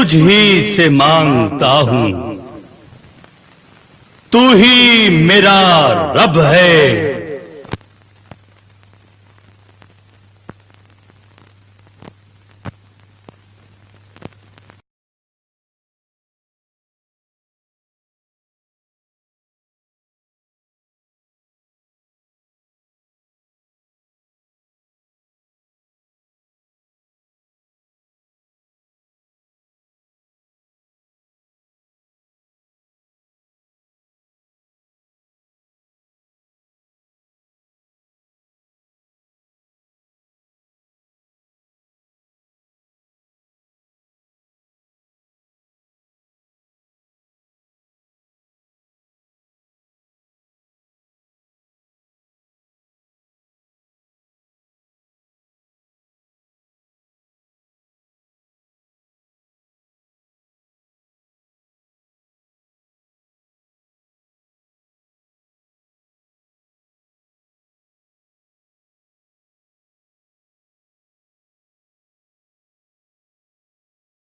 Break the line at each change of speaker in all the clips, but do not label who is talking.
तुझ ही से मांगता हूं, तू ही मेरा रब है।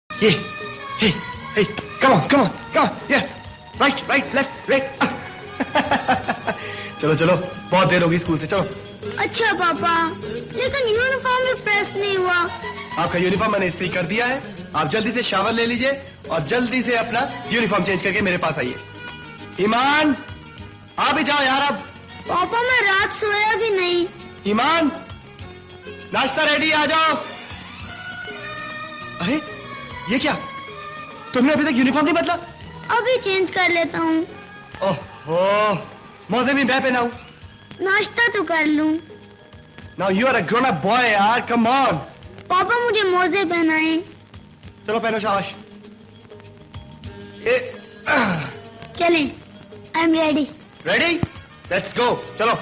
Hey, hey, hey, come on, yeah, right, left, right. चलो चलो, बहुत देर होगी स्कूल से, चलो।
अच्छा पापा, लेकिन यूनिफॉर्म भी प्रेस नहीं हुआ।
आपका यूनिफॉर्म मैंने इस्त्री कर दिया है। आप जल्दी से शावर ले लीजिए और जल्दी से अपना यूनिफॉर्म चेंज करके मेरे पास आइए। ईमान, आप भी जाओ यार अब।
पापा मैं रात सोया भी नहीं।
ईमान, नाश्ता रेडी, आ जाओ। अरे ये क्या, तुमने अभी तक यूनिफॉर्म नहीं बदला?
अभी चेंज कर लेता हूँ।
ओहो, मोजे भी मैं पहनाऊं?
नाश्ता तो कर लूं।
Now you are a grown up boy यार, come on।
पापा मुझे मोजे पहनाएं।
चलो पहनो, शाबाश।
चलें, I am ready.
Ready? Let's go, चलो।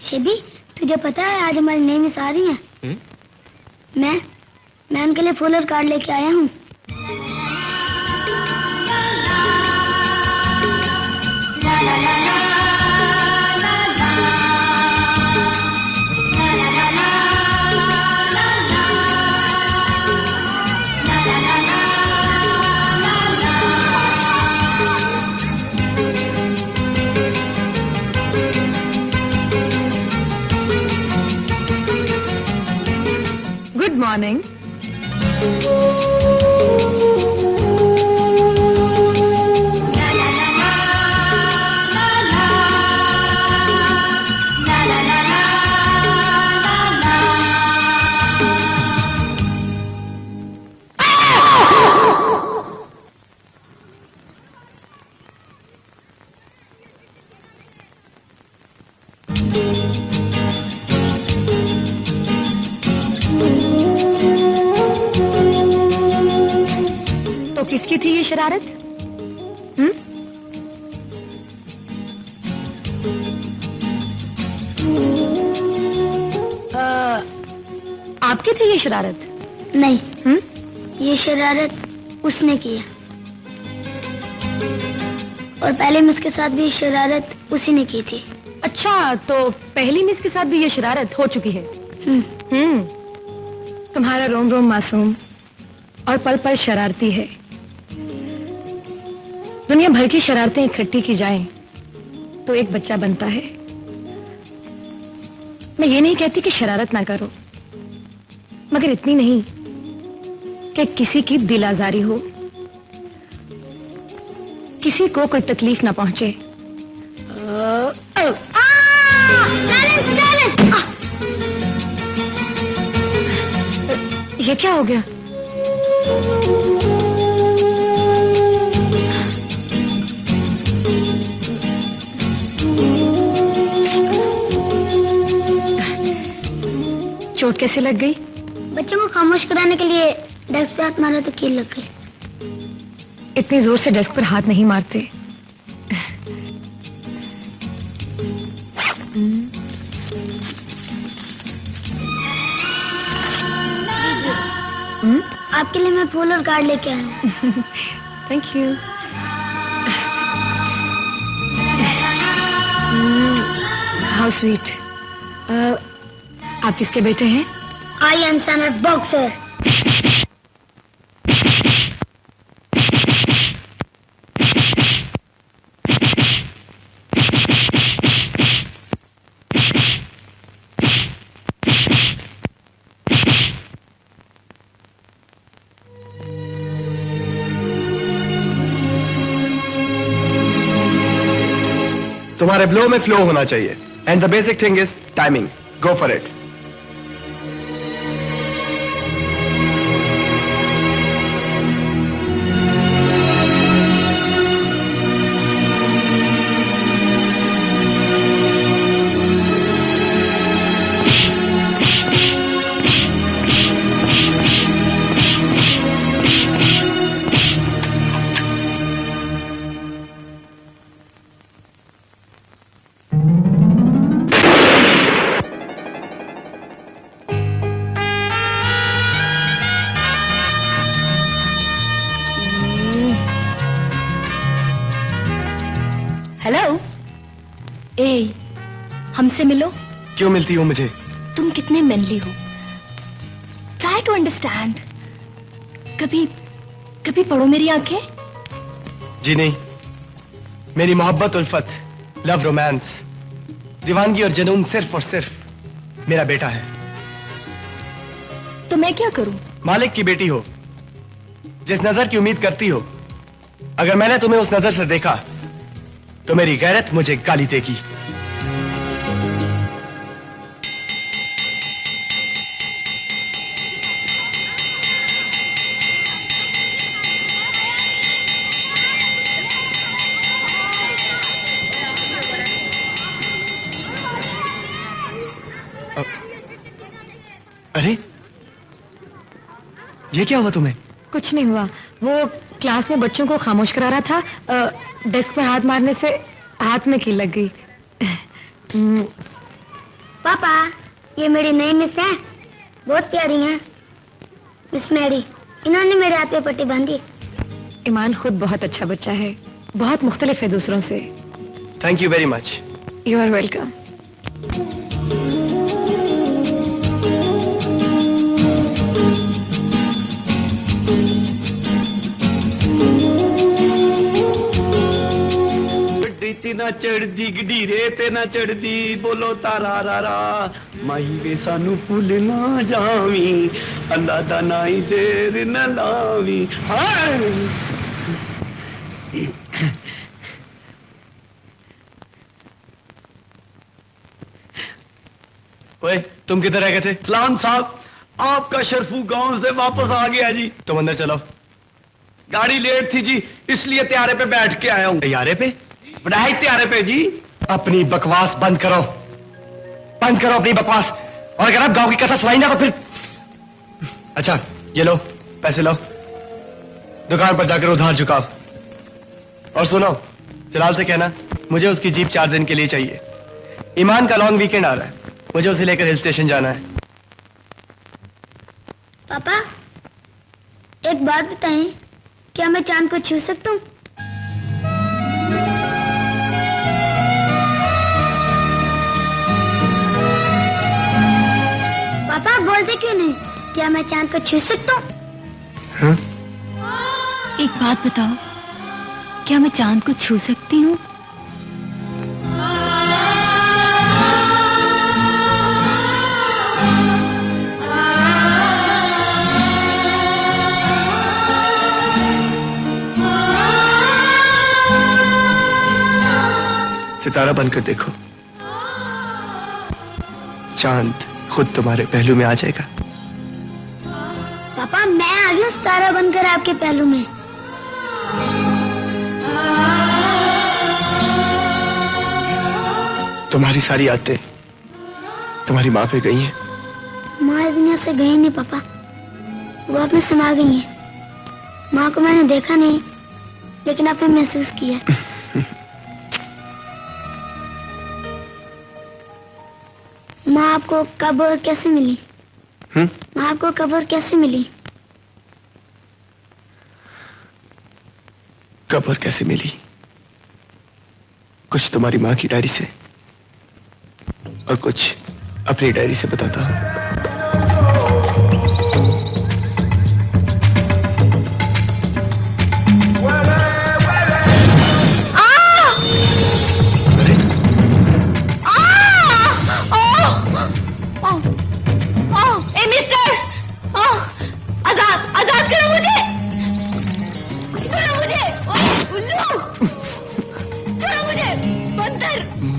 शेबी, तुझे पता है आज हमारी नई मिस आ रही हैं? मैं उनके लिए फूल और कार्ड लेके आया हूँ।
Good morning. तो किसकी थी ये शरारत? आपकी थी ये शरारत?
नहीं, ये शरारत उसने किया और पहले मिस के साथ भी ये शरारत उसी ने की थी।
अच्छा, तो पहली मिस के साथ भी ये शरारत हो चुकी है। तुम्हारा रोम रोम मासूम और पल पल शरारती है। दुनिया भर की शरारतें इकट्ठी की जाएं तो एक बच्चा बनता है। मैं ये नहीं कहती कि शरारत ना करो, मगर इतनी नहीं कि किसी की दिल आजारी हो, किसी को कोई तकलीफ ना पहुंचे। ये क्या हो गया? चोट कैसे लग गई?
बच्चों को खामोश कराने के लिए डेस्क पे हाथ मारा तो कील लग गई।
इतनी जोर से डेस्क पर हाथ नहीं मारते।
आपके लिए मैं फूल और कार्ड लेके आया हूँ।
Thank you. How sweet. आप किसके बेटे हैं?
I am son of boxer.
तुम्हारे ब्लो में फ्लो होना चाहिए and the basic thing is timing. Go for it.
Hello. ए, हमसे मिलो।
क्यों मिलती हो मुझे?
तुम कितने मैनली हो। Try to understand. कभी कभी पढ़ो मेरी आंखें।
जी नहीं, मेरी मोहब्बत उल्फत, लव रोमांस, दीवानगी और जुनून सिर्फ और सिर्फ मेरा बेटा है।
तो मैं क्या करूं?
मालिक की बेटी हो, जिस नजर की उम्मीद करती हो, अगर मैंने तुम्हें उस नजर से देखा तो मेरी गैरत मुझे गाली देगी। अरे ये क्या हुआ तुम्हें?
कुछ नहीं हुआ। वो क्लास में बच्चों को खामोश करा रहा था। डेस्क पर हाथ मारने से हाथ में कील लग गई।
पापा, ये मेरी नई मिस है, बहुत प्यारी हैं। मिस मैरी, इन्होंने मेरे हाथ पे पट्टी बांधी।
ईमान खुद बहुत अच्छा बच्चा है, बहुत मुख्तलिफ है दूसरों से।
Thank you very much.
You are welcome.
ना चढ़दी गडीरे ते ना चढ़दी, बोलो तारा रा रा, माई वे सानू भुल ना जावी, अल्लाह दा नाई देर न लावी। हाय
ओए, तुम किधर रह गए थे?
सलाम साहब, आपका शरफू गांव से वापस आ गया जी।
तुम अंदर चलो।
गाड़ी लेट थी जी, इसलिए त्यारे पे बैठ के आया हूँ।
तैयारे पे?
बढ़ाई त्यारे पे जी।
अपनी बकवास बंद करो, बंद करो अपनी बकवास। और अगर आप गांव की कथा सुनाई ना तो फिर। अच्छा ये लो पैसे, लो दुकान पर जाकर उधार चुकाओ। और सुनो, जलाल से कहना मुझे उसकी जीप 4 दिन के लिए चाहिए। ईमान का लॉन्ग वीकेंड आ रहा है, मुझे उसे लेकर हिल स्टेशन जाना है।
पापा, एक बात बताएं, क्या मैं चांद को छू सकता हूँ? पापा बोलते क्यों नहीं? क्या मैं चांद को छू सकता हूँ?
हाँ?
एक बात बताओ, क्या मैं चांद को छू सकती हूँ?
सितारा बनकर देखो, चांद खुद तुम्हारे पहलू में आ जाएगा।
पापा मैं आ गई हूँ सितारा बनकर आपके पहलू में।
तुम्हारी सारी यादें तुम्हारी माँ पे गई हैं।
माँ इस दुनिया से गई नहीं पापा, वो आप में समा गई हैं। माँ को मैंने देखा नहीं, लेकिन आपने महसूस किया। माँ आपको कब और कैसे मिली? माँ आपको कब और कैसे मिली?
कब और कैसे मिली? कुछ तुम्हारी माँ की डायरी से और कुछ अपनी डायरी से बताता हूँ।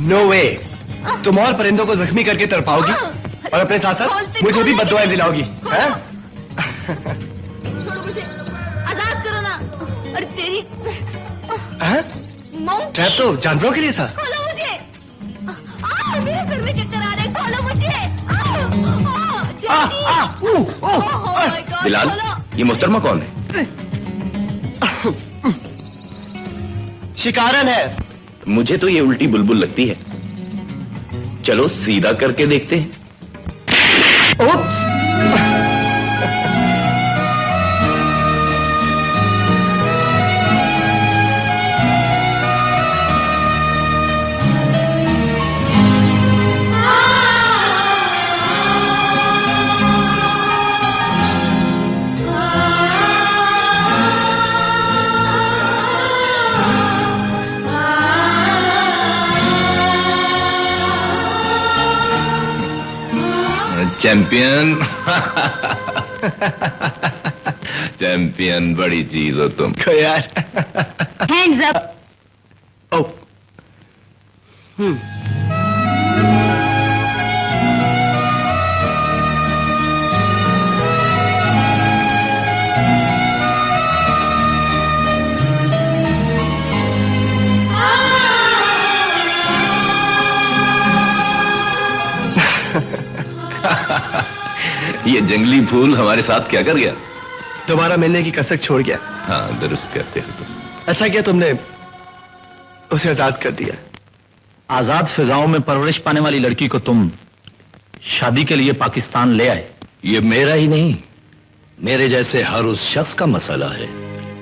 नो वे, तुम और परिंदों को जख्मी करके तड़पाओगी और अपने साथ साथ मुझे भी बद्दुआएं दिलाओगी, हैं?
छोड़ो मुझे, आजाद करो ना। और तेरी
ट्रैप तो जानवरों के लिए था।
खोलो मुझे, मेरे सर में चक्कर आ रहे हैं, खोलो मुझे।
बिलाल, ये मोहतरमा कौन है?
शिकारन है।
मुझे तो ये उल्टी बुलबुल लगती है। चलो सीधा करके देखते हैं।
ओप्स।
चैंपियन। चैंपियन बड़ी चीज हो तुम।
को यार।
Hands up.
ओ।
ये जंगली फूल हमारे साथ क्या कर गया?
दोबारा मिलने की कसक छोड़ गया।
हाँ, दुरुस्त कहते हो तुम।
अच्छा किया तुमने उसे आजाद कर दिया।
आजाद फिजाओं में परवरिश पाने वाली लड़की को तुम शादी के लिए पाकिस्तान ले आए।
ये मेरा ही नहीं, मेरे जैसे हर उस शख्स का मसला है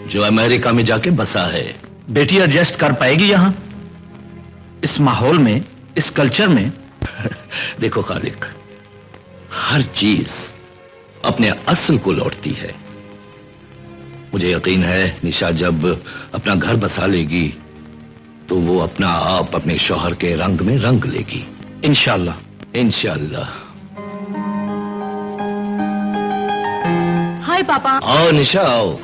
जो अमेरिका में जाके बसा है।
बेटी एडजस्ट कर पाएगी यहां इस माहौल में, इस कल्चर में?
देखो खालिक, हर चीज अपने असल को लौटती है। मुझे यकीन है निशा जब अपना घर बसा लेगी तो वो अपना आप अपने शौहर के रंग में रंग लेगी।
इंशाल्लाह।
इंशाल्लाह।
हाय पापा।
आओ निशा आओ।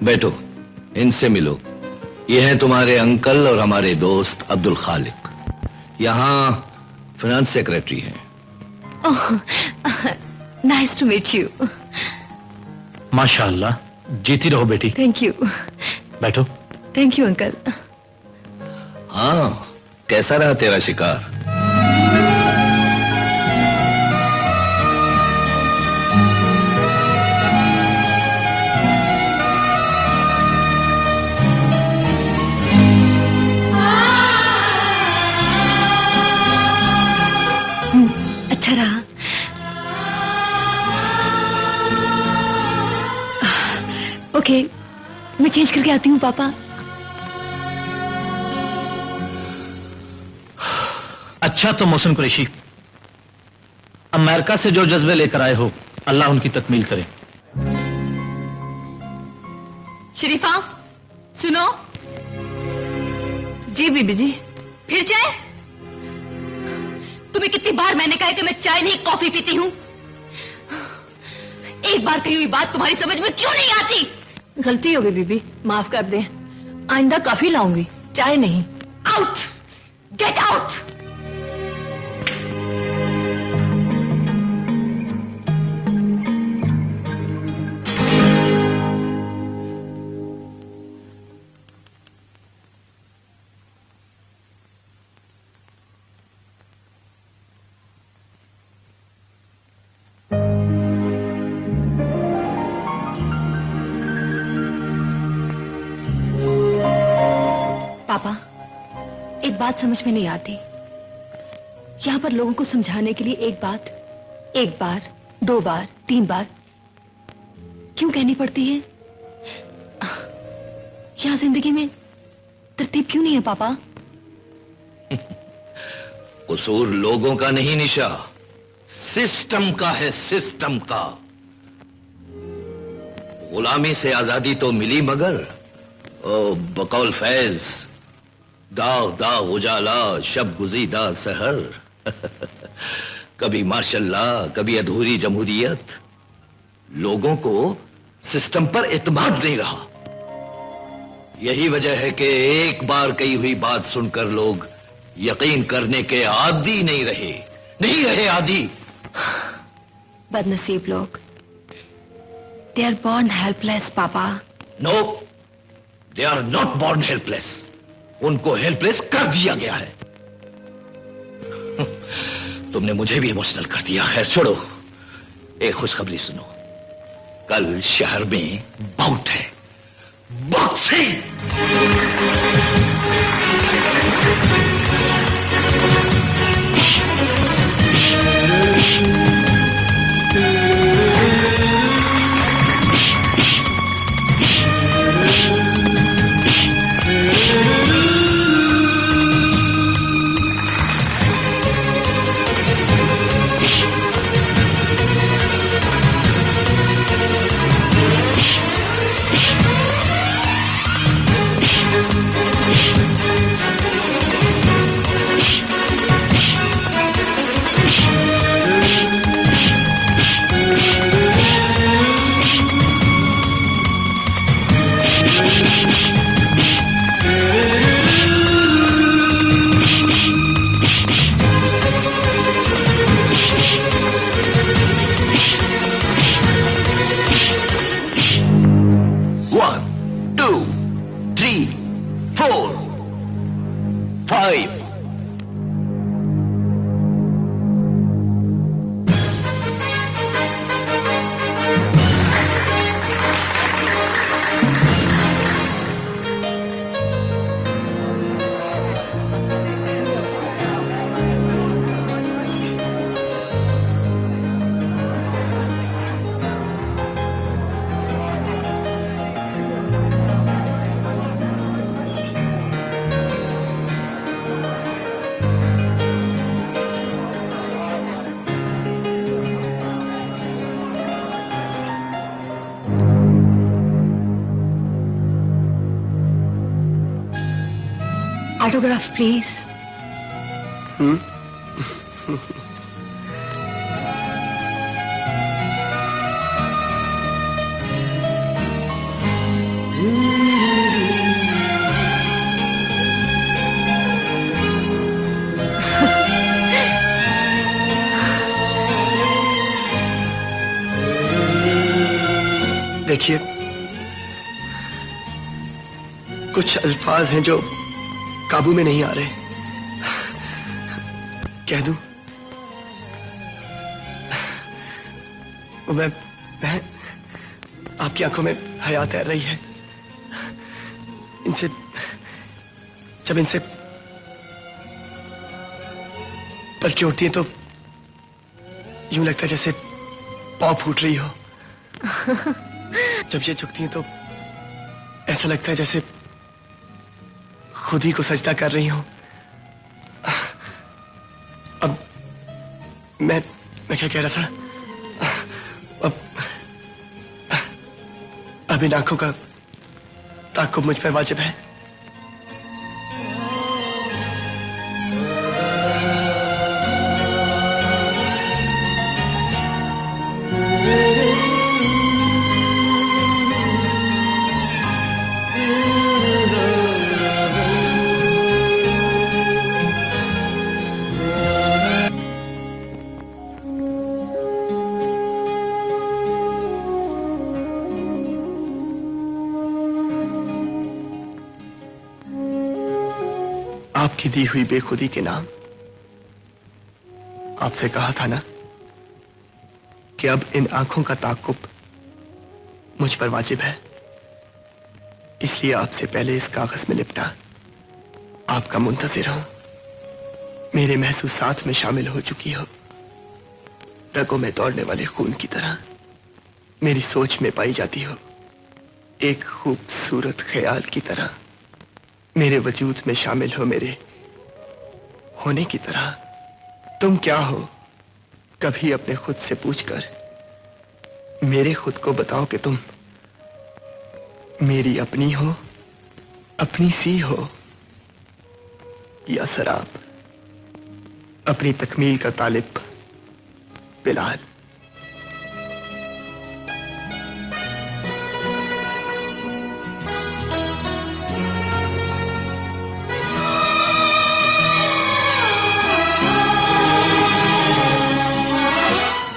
बैठो, इनसे मिलो। ये हैं तुम्हारे अंकल और हमारे दोस्त अब्दुल खालिक, यहाँ फाइनेंस सेक्रेटरी हैं।
Nice to meet you.
माशाअल्लाह, जीती रहो बेटी।
Thank you.
बैठो।
Thank you uncle.
हाँ, कैसा रहा तेरा शिकार?
अच्छा रहा। ओके, मैं चेंज करके आती हूँ पापा।
अच्छा तो मोहसिन कुरैशी, अमेरिका से जो जज्बे लेकर आए हो, अल्लाह उनकी तकमील करे।
शरीफा सुनो। जी बीबी जी। फिर चाय? तुम्हें कितनी बार मैंने कहा कि मैं चाय नहीं कॉफी पीती हूँ। एक बार कही हुई बात तुम्हारी समझ में क्यों नहीं आती?
गलती हो गई बीबी, माफ कर दें। आइंदा काफी लाऊंगी, चाय नहीं।
Out, get out. पापा, एक बात समझ में नहीं आती। यहां पर लोगों को समझाने के लिए एक बार, 2 बार, 3 बार क्यों कहनी पड़ती है? यहां जिंदगी में तरतीब क्यों नहीं है पापा?
कसूर लोगों का नहीं निशा, सिस्टम का है, सिस्टम का। गुलामी से आजादी तो मिली मगर ओ बकौल फैज, दाग दाग उजाला, शब गुजीदा सहर। कभी माशाल्लाह, कभी अधूरी जमहूरियत। लोगों को सिस्टम पर एतमाद नहीं रहा। यही वजह है कि एक बार कही हुई बात सुनकर लोग यकीन करने के आदी नहीं रहे आदी।
बदनसीब लोग, दे आर बॉर्न हेल्पलेस पापा।
No, they are not born helpless. उनको हेल्पलेस कर दिया गया है। तुमने मुझे भी इमोशनल कर दिया। खैर छोड़ो, एक खुशखबरी सुनो। कल शहर में बाउट है, बॉक्सिंग।
Autograph, please.
देखिए, कुछ अल्फाज हैं जो काबू में नहीं आ रहे। कह दूं? मैं आपकी आंखों में हया तैर रही है। जब इनसे पलकें उठती हैं तो यूं लगता है जैसे पाँव फूट रही हो। जब ये झुकती हैं तो ऐसा लगता है जैसे खुद ही को सजदा कर रही हूं। अब मैं क्या कह रहा था? अब इन आंखों का ताक़ुब मुझ पर वाजिब है। आपकी दी हुई बेखुदी के नाम। आपसे कहा था ना कि अब इन आंखों का ताक़ुब मुझ पर वाजिब है, इसलिए आपसे पहले इस कागज में लिपटा आपका मुंतजिर हूं। मेरे महसूसात में शामिल हो चुकी हो, रगों में दौड़ने वाले खून की तरह मेरी सोच में पाई जाती हो, एक खूबसूरत ख्याल की तरह मेरे वजूद में शामिल हो, मेरे होने की तरह। तुम क्या हो, कभी अपने खुद से पूछकर मेरे खुद को बताओ कि तुम मेरी अपनी हो, अपनी सी हो, या शराब अपनी तकमील का तालिब बिलाल।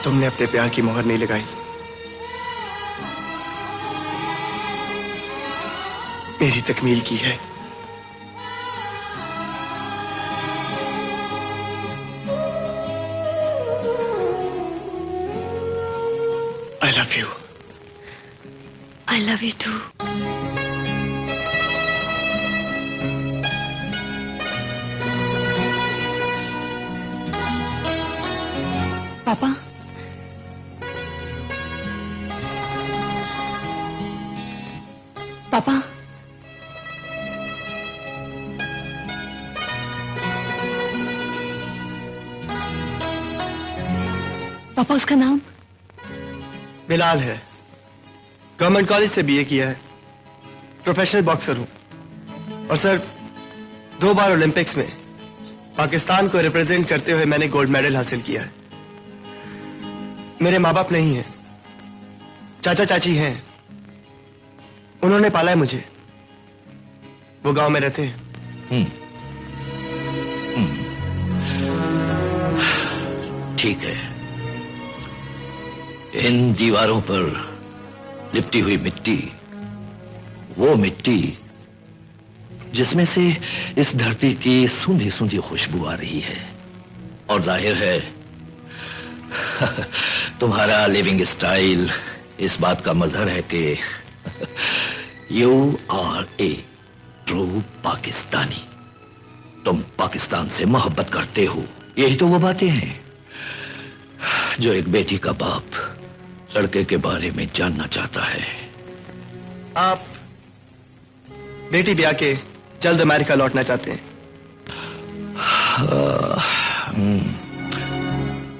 तुमने अपने प्यार की मोहर नहीं लगाई, मेरी तकमील की है। I love you.
I love you too. पापा, पापा, पापा उसका नाम
बिलाल है, गवर्नमेंट कॉलेज से बीए किया है, प्रोफेशनल बॉक्सर हूं और सर 2 बार ओलंपिक्स में पाकिस्तान को रिप्रेजेंट करते हुए मैंने गोल्ड मेडल हासिल किया है। मेरे माँ बाप नहीं हैं, चाचा चाची हैं, उन्होंने पाला है मुझे, वो गांव में रहते हैं।
ठीक है, इन दीवारों पर लिपटी हुई मिट्टी, वो मिट्टी जिसमें से इस धरती की सूंधी सूंधी खुशबू आ रही है, और जाहिर है तुम्हारा लिविंग स्टाइल इस बात का मजहर है कि you are a true Pakistani. तुम पाकिस्तान से मोहब्बत करते हो। यही तो वो बातें हैं जो एक बेटी का बाप लड़के के बारे में जानना चाहता है।
आप बेटी ब्याह के जल्द अमेरिका लौटना चाहते हैं?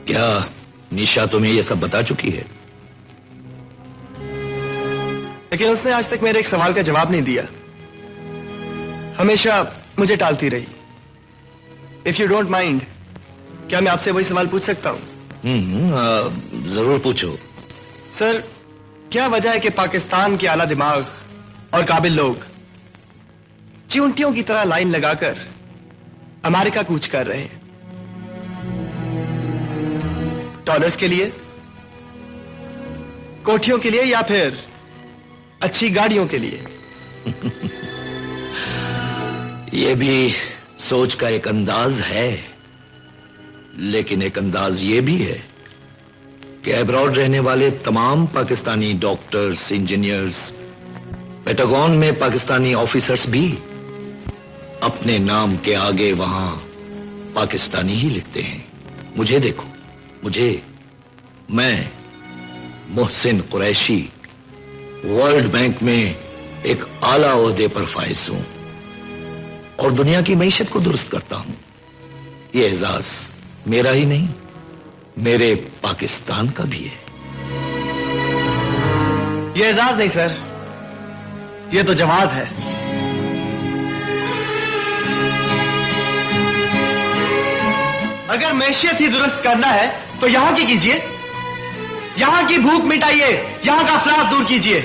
क्या निशा तुम्हें यह सब बता चुकी है?
लेकिन उसने आज तक मेरे एक सवाल का जवाब नहीं दिया, हमेशा मुझे टालती रही। इफ यू डोंट माइंड, क्या मैं आपसे वही सवाल पूछ सकता हूं?
जरूर पूछो।
सर, क्या वजह है कि पाकिस्तान के आला दिमाग और काबिल लोग चींटियों की तरह लाइन लगाकर अमेरिका कूच कर रहे हैं? डॉलर्स के लिए, कोठियों के लिए, या फिर अच्छी गाड़ियों के लिए?
यह भी सोच का एक अंदाज है, लेकिन एक अंदाज यह भी है कि अब्रॉड रहने वाले तमाम पाकिस्तानी डॉक्टर्स, इंजीनियर्स, पेंटागन में पाकिस्तानी ऑफिसर्स भी अपने नाम के आगे वहां पाकिस्तानी ही लिखते हैं। मुझे देखो, मैं मोहसिन कुरैशी वर्ल्ड बैंक में एक आला ओहदे पर फाइज हूं और दुनिया की मईशत को दुरुस्त करता हूं। यह एजाज मेरा ही नहीं, मेरे पाकिस्तान का भी है।
यह एजाज नहीं सर, यह तो जवाज है। अगर मैशियत ही दुरुस्त करना है तो यहां की कीजिए, यहां की भूख मिटाइए, यहां का अफराद दूर कीजिए।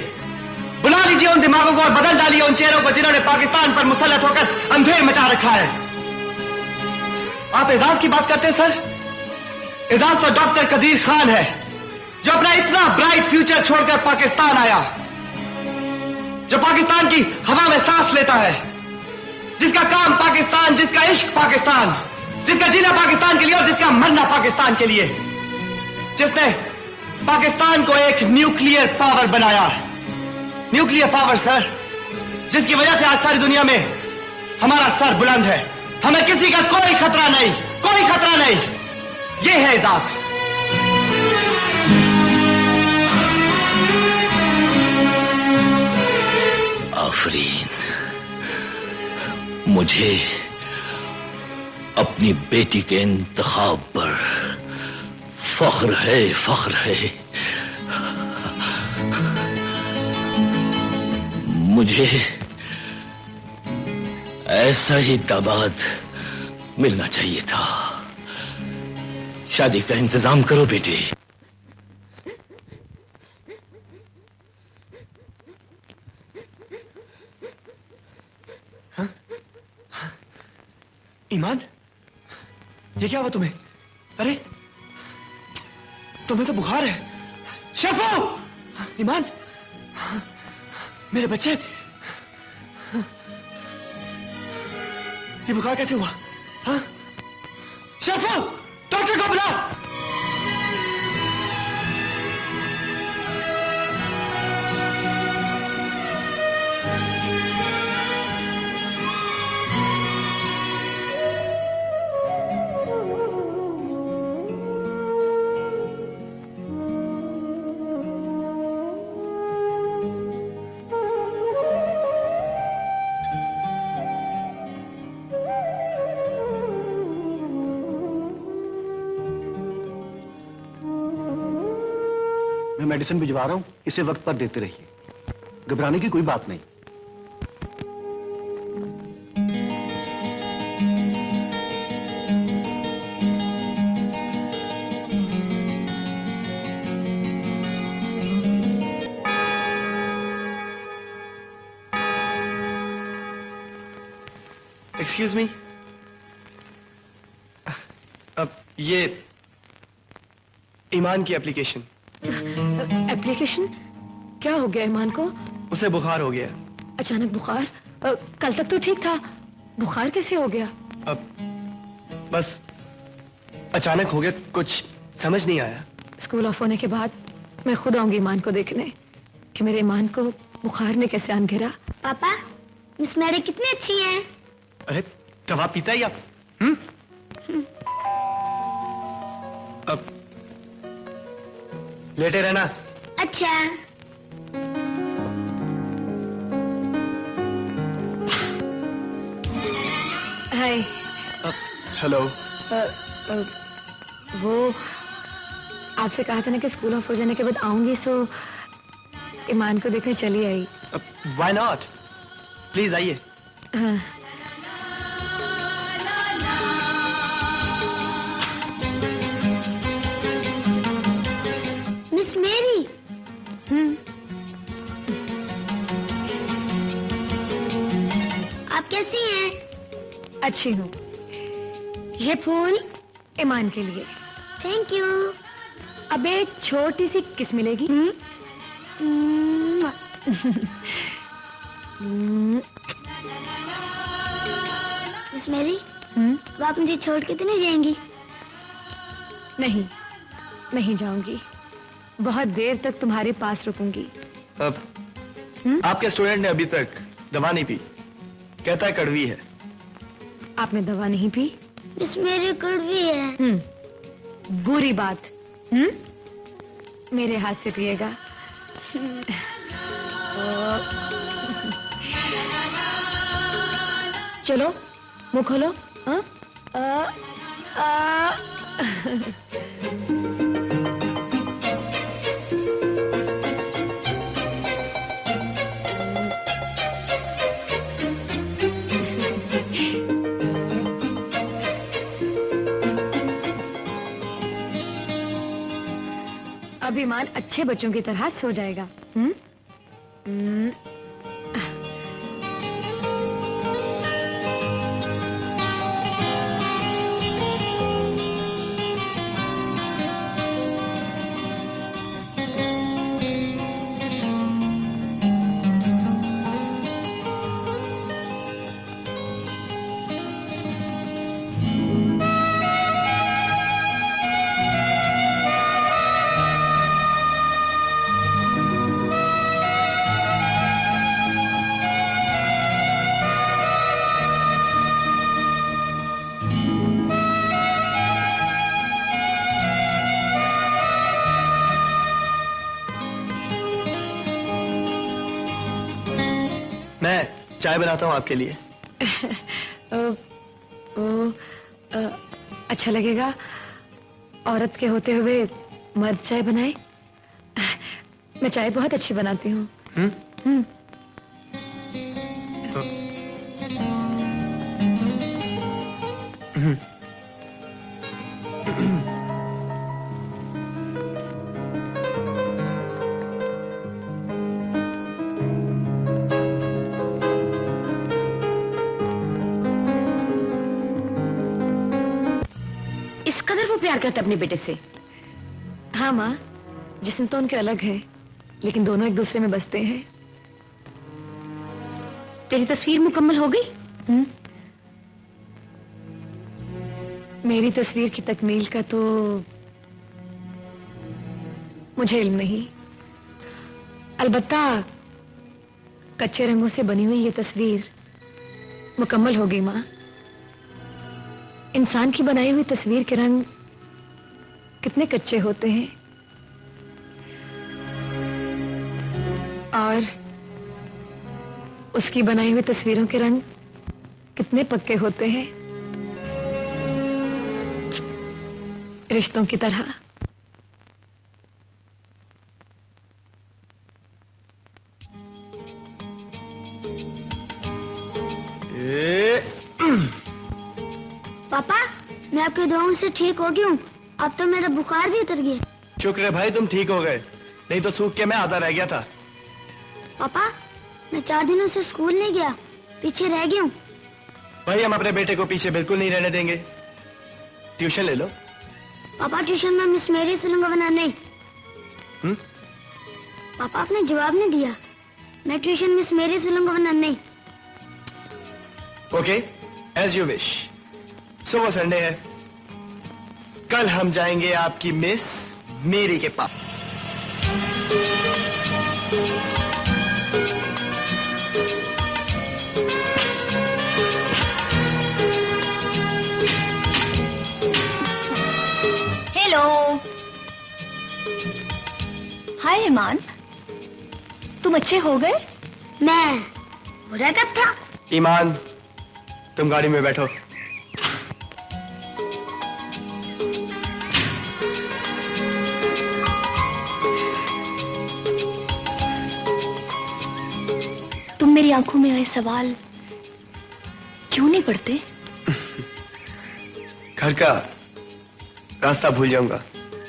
बुला लीजिए उन दिमागों को और बदल डालिए उन चेहरों को जिन्होंने पाकिस्तान पर मुसल्लत होकर अंधेर मचा रखा है। आप एजाज की बात करते हैं सर? एजाज तो डॉक्टर कदीर खान है, जो अपना इतना ब्राइट फ्यूचर छोड़कर पाकिस्तान आया, जो पाकिस्तान की हवा में सांस लेता है, जिसका काम पाकिस्तान, जिसका इश्क पाकिस्तान, जिसका जीना पाकिस्तान के लिए और जिसका मरना पाकिस्तान के लिए, जिसने पाकिस्तान को एक न्यूक्लियर पावर बनाया। न्यूक्लियर पावर सर, जिसकी वजह से आज सारी दुनिया में हमारा सर बुलंद है। हमें किसी का कोई खतरा नहीं, कोई खतरा नहीं। ये है एजाज।
आफरीन, मुझे अपनी बेटी के इंतखाब पर फख्र है, फख्र है। मुझे ऐसा ही दामाद मिलना चाहिए था। शादी का इंतजाम करो बेटी।
ईमान, ये क्या हुआ तुम्हें? अरे तुम्हें तो बुखार है। शफू! ईमान, मेरे बच्चे, ये बुखार कैसे हुआ? हाँ? शफू, डॉक्टर को बुलाओ।
मैं मेडिसिन भिजवा रहा हूं, इसे वक्त पर देते रहिए। घबराने की कोई बात नहीं।
एक्सक्यूज मी, अब ये ईमान की एप्लीकेशन।
एप्लीकेशन? क्या हो गया ईमान को?
उसे बुखार हो गया।
अचानक बुखार? कल तक तो ठीक था, बुखार कैसे हो गया?
अब बस अचानक हो गया, कुछ समझ नहीं आया।
स्कूल ऑफ होने के बाद मैं खुद आऊंगी ईमान को देखने कि मेरे ईमान को बुखार ने कैसे आन घेरा।
पापा, मिस मैरी कितनी अच्छी हैं।
अरे दवा पीता ही आप? अब लेटे रहना।
अच्छा।
हाय।
हेलो।
वो आपसे कहा था ना कि स्कूल ऑफ हो जाने के बाद आऊंगी, सो ईमान को देखने चली आई।
व्हाई नॉट, प्लीज आइए।
हाँ।
मिस मेरी, आप कैसी हैं?
अच्छी हूँ। ये फूल ईमान के लिए।
Thank you.
अब एक छोटी सी किस मिलेगी?
मिस मेरी, वो आप मुझे छोड़ के तो नहीं जाएंगी?
नहीं, नहीं जाऊंगी। बहुत देर तक तुम्हारे पास रुकूंगी।
अब आपके स्टूडेंट ने अभी तक दवा नहीं पी, कहता है कड़वी है।
आपने दवा नहीं पी?
मिस मेरी कड़वी है।
बुरी बात। मेरे हाथ से पिएगा। चलो मुंह खोलो। हाँ? अब ईमान अच्छे बच्चों की तरह सो जाएगा।
चाय बनाता हूँ आपके लिए।
अच्छा लगेगा औरत के होते हुए मर्द चाय बनाए। मैं चाय बहुत अच्छी बनाती हूँ।
इस कदर वो प्यार करते अपने बेटे से?
हाँ माँ, जिस्म तो उनके अलग है लेकिन दोनों एक दूसरे में बसते हैं।
तेरी तस्वीर मुकम्मल हो गई?
मेरी तस्वीर की तकमील का तो मुझे इल्म नहीं, अलबत्ता कच्चे रंगों से बनी हुई ये तस्वीर मुकम्मल हो गई माँ। इंसान की बनाई हुई तस्वीर के रंग कितने कच्चे होते हैं और उसकी बनाई हुई तस्वीरों के रंग कितने पक्के होते हैं, रिश्तों की तरह।
पापा, मैं आपकी दुआओं से ठीक हो गई हूँ। अब तो मेरा बुखार भी उतर गया।
शुक्र है भाई तुम ठीक हो गए, नहीं तो सूख के मैं आधा रह गया था।
पापा, मैं 4 दिनों से स्कूल नहीं गया, पीछे रह गया हूँ।
भाई हम अपने बेटे को पीछे बिल्कुल नहीं रहने देंगे, ट्यूशन ले लो।
पापा, ट्यूशन में मिस मेरी से लूंगा वरना नहीं। पापा, आपने जवाब नहीं दिया। मैं ट्यूशन मिस मेरी से लूंगा वरना नहीं।
Okay, as you wish. सुबह संडे है, कल हम जाएंगे आपकी मिस मेरी के पास।
हेलो। हाय ईमान, तुम अच्छे हो गए?
मैं बुरा कब था?
ईमान, तुम गाड़ी में बैठो।
तुम मेरी आंखों में आए सवाल क्यों नहीं पढ़ते?
घर का रास्ता भूल जाऊंगा।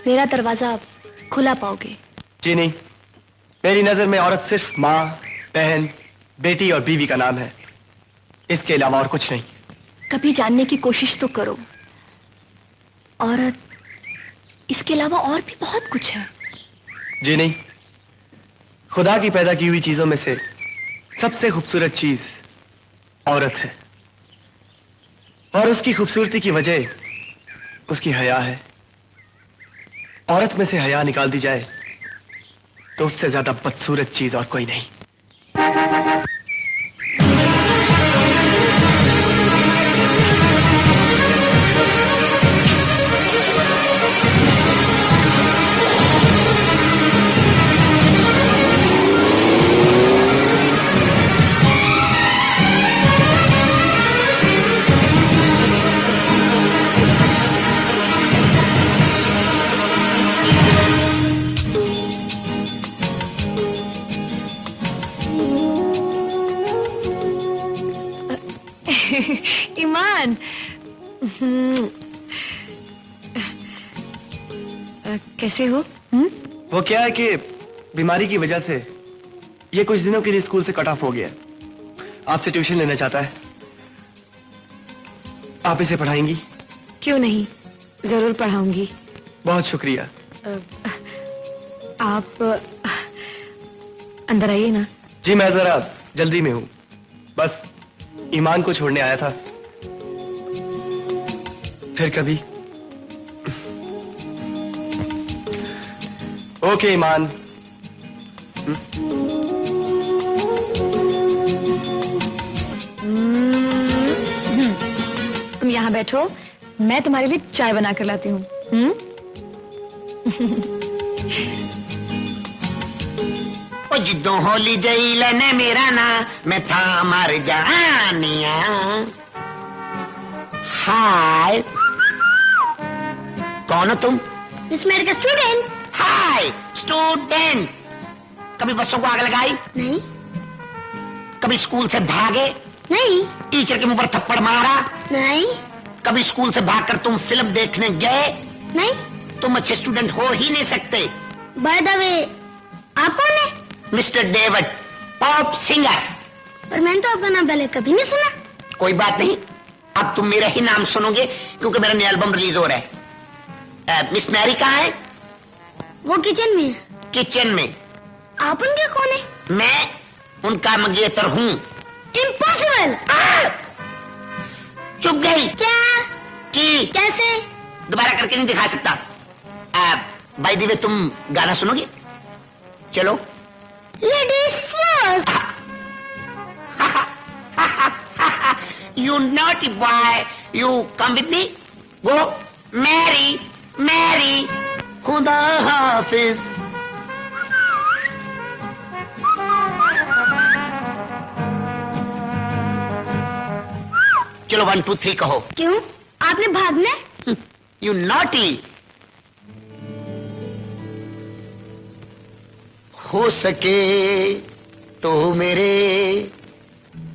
मेरा दरवाजा खुला पाओगे?
जी नहीं, मेरी नजर में औरत सिर्फ माँ, बहन, बेटी और बीवी का नाम है, इसके अलावा और कुछ नहीं।
कभी जानने की कोशिश तो करो, औरत इसके अलावा और भी बहुत कुछ है।
जी नहीं, खुदा की पैदा की हुई चीजों में से सबसे खूबसूरत चीज औरत है और उसकी खूबसूरती की वजह उसकी हया है। औरत में से हया निकाल दी जाए तो उससे ज्यादा बदसूरत चीज और कोई नहीं।
ईमान, कैसे हो?
वो क्या है कि बीमारी की वजह से ये कुछ दिनों के लिए स्कूल से कट ऑफ हो गया। आपसे ट्यूशन लेना चाहता है, आप इसे पढ़ाएंगी?
क्यों नहीं, जरूर पढ़ाऊंगी।
बहुत शुक्रिया।
आप अंदर आइए ना।
जी मैं जरा जल्दी में हूँ, बस ईमान को छोड़ने आया था। फिर कभी। ओके ईमान।
तुम यहाँ बैठो, मैं तुम्हारे लिए चाय बना कर लाती हूँ।
ओ जिद्दों होली जई लेने मेरा ना मैं था मर जानिया। हाय, कौन हो तुम?
मिस मेरी का स्टूडेंट।
Hi student. कभी बच्चों को आग लगाई?
नहीं
कभी स्कूल से भागे?
नहीं
टीचर के मुंह पर थप्पड़ मारा?
नहीं
कभी स्कूल से भागकर तुम फिल्म देखने गए?
नहीं।
तुम अच्छे स्टूडेंट हो ही नहीं सकते।
बाय द वे, आप कौन है?
Mister David, pop singer.
पर मैंने तो आपका नाम पहले कभी नहीं सुना।
कोई बात नहीं, अब तुम मेरा ही नाम सुनोगे क्योंकि मेरा नया एल्बम रिलीज हो रहा है। मिस मैरी कहाँ है?
वो किचन में है।
किचन में।
आप उनके कौन है?
मैं उनका मंगेतर हूँ।
इम्पॉसिबल।
चुप गई
क्या?
कि
कैसे?
दोबारा करके नहीं दिखा सकता। बाय द वे, तुम गाना सुनोगे? चलो।
Ladies first.
You naughty boy, you come with me. Go, Mary, Mary, खुदा हाफिज। चलो 1 2 3 कहो।
क्यों? आपने भागना है?
You naughty। हो सके तो मेरे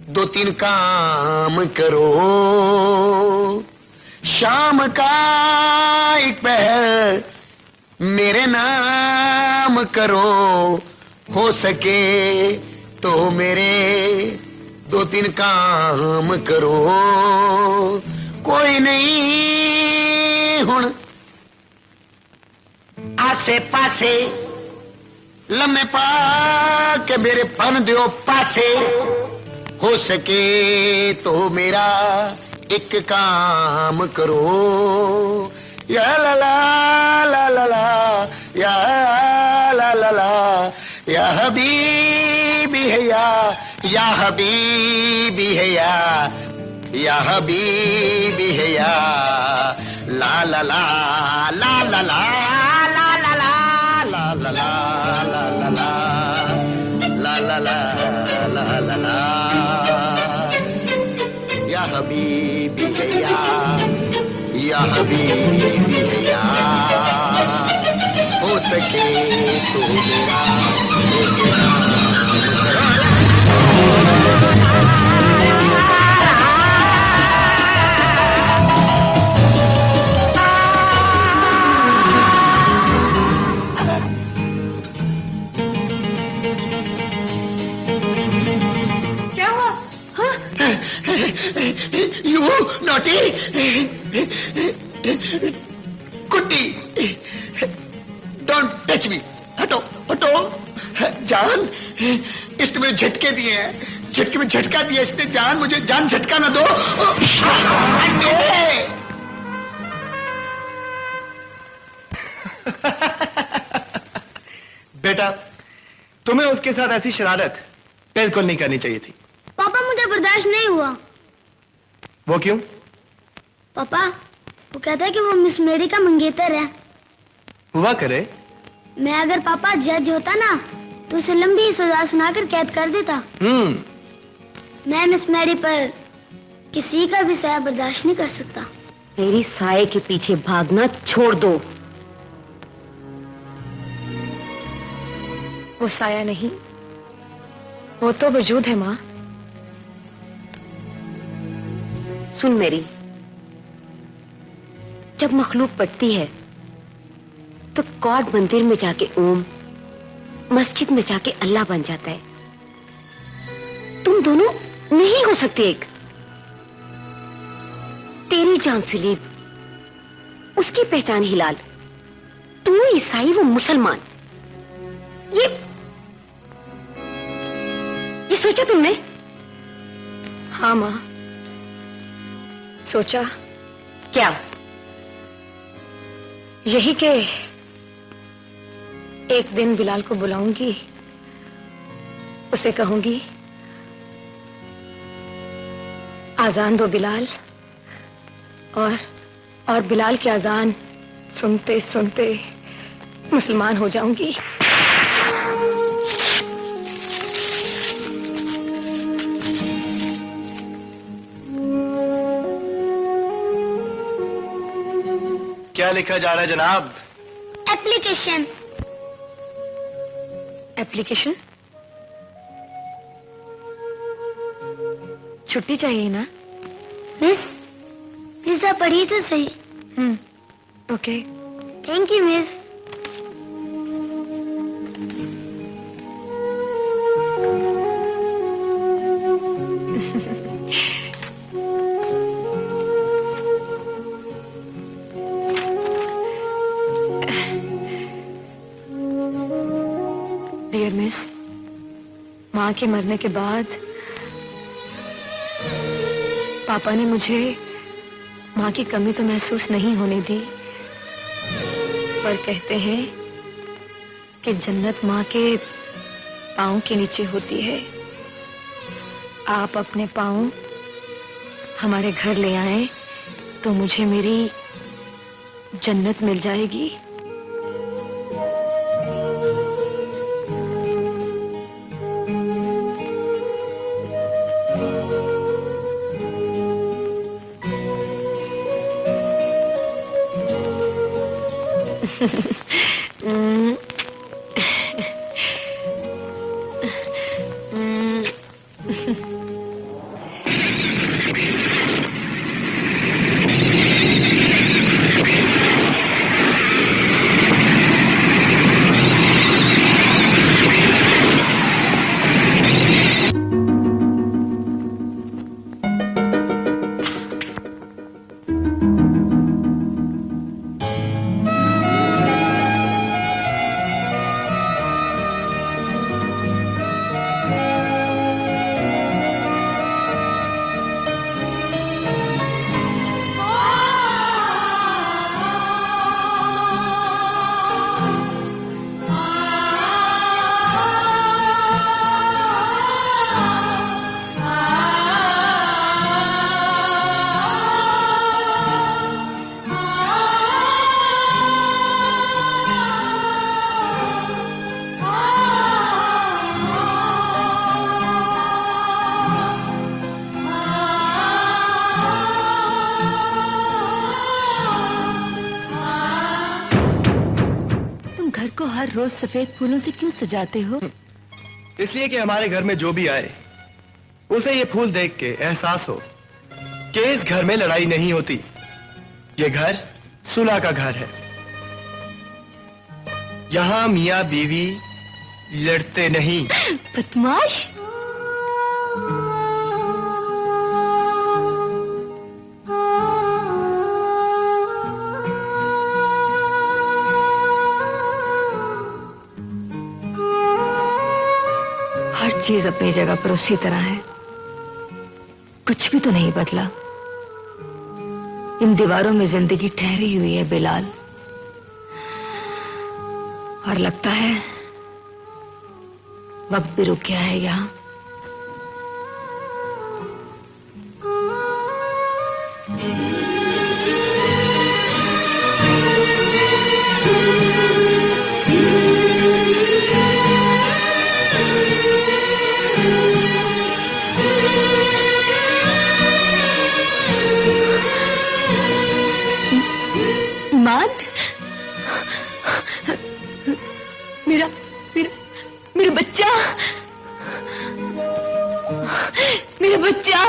2-3 काम करो, शाम का एक पहर मेरे नाम करो। हो सके तो मेरे 2-3 काम करो, कोई नहीं हुण आसे पासे लम्हे पा के मेरे फन दियो पासे। हो सके तो मेरा एक काम करो, या ला ला ला ला ला, या ला ला ला, या हबीबी है या हबीबी है या हबीबी है या ला ला ला ला ला ला ला ला ला ला ला ला ला ला ला ला ला या हबीबी है या हबीबी है या हो सके तो मेरा You naughty कुट्टी, डोंट टच मी। हटो हटो। जान, इसने मुझे झटके दिए हैं, झटके में झटका दिया इसने। जान, मुझे जान झटका ना दो।
बेटा, तुम्हें उसके साथ ऐसी शरारत बिल्कुल नहीं करनी चाहिए थी।
पापा मुझे बर्दाश्त नहीं हुआ।
वो क्यों?
पापा, वो कहता है कि वो मिस मेरी का मंगेतर है।
हुआ करे।
मैं अगर पापा जज होता ना तो उसे लंबी सजा सुनाकर कैद कर देता। मैं मिस मैरी पर किसी का भी साया बर्दाश्त नहीं कर सकता।
मेरी साये के पीछे भागना छोड़ दो।
वो साया नहीं, वो तो वजूद है माँ।
सुन मेरी, जब मखलूक पड़ती है तो गॉड मंदिर में जाके ओम, मस्जिद में जाके अल्लाह बन जाता है। तुम दोनों नहीं हो सकते एक। तेरी जान सलीब, उसकी पहचान हिलाल। तू ईसाई, वो मुसलमान। ये सोचा तुमने?
हाँ माँ, सोचा।
क्या?
यही कि एक दिन बिलाल को बुलाऊंगी, उसे कहूंगी आजान दो बिलाल, और बिलाल की आजान सुनते सुनते मुसलमान हो जाऊंगी।
क्या लिखा जा रहा है जनाब?
एप्लीकेशन।
एप्लीकेशन? छुट्टी चाहिए ना?
मिस, पिज्जा पढ़ी तो सही।
Okay.
Thank you miss.
Dear miss, माँ के मरने के बाद पापा ने मुझे माँ की कमी तो महसूस नहीं होने दी, पर कहते हैं कि जन्नत माँ के पाँव के नीचे होती है। आप अपने पाँव हमारे घर ले आए तो मुझे मेरी जन्नत मिल जाएगी। हर रोज सफेद फूलों से क्यों सजाते हो?
इसलिए कि हमारे घर में जो भी आए उसे ये फूल देख के एहसास हो कि इस घर में लड़ाई नहीं होती। ये घर सुलह का घर है। यहाँ मियाँ बीवी लड़ते नहीं।
बदमाश! हर चीज अपनी जगह पर उसी तरह है, कुछ भी तो नहीं बदला। इन दीवारों में जिंदगी ठहरी हुई है बिलाल, और लगता है वक्त भी रुक गया है यहाँ। ईमान, मेरा मेरा मेरा बच्चा, मेरा बच्चा।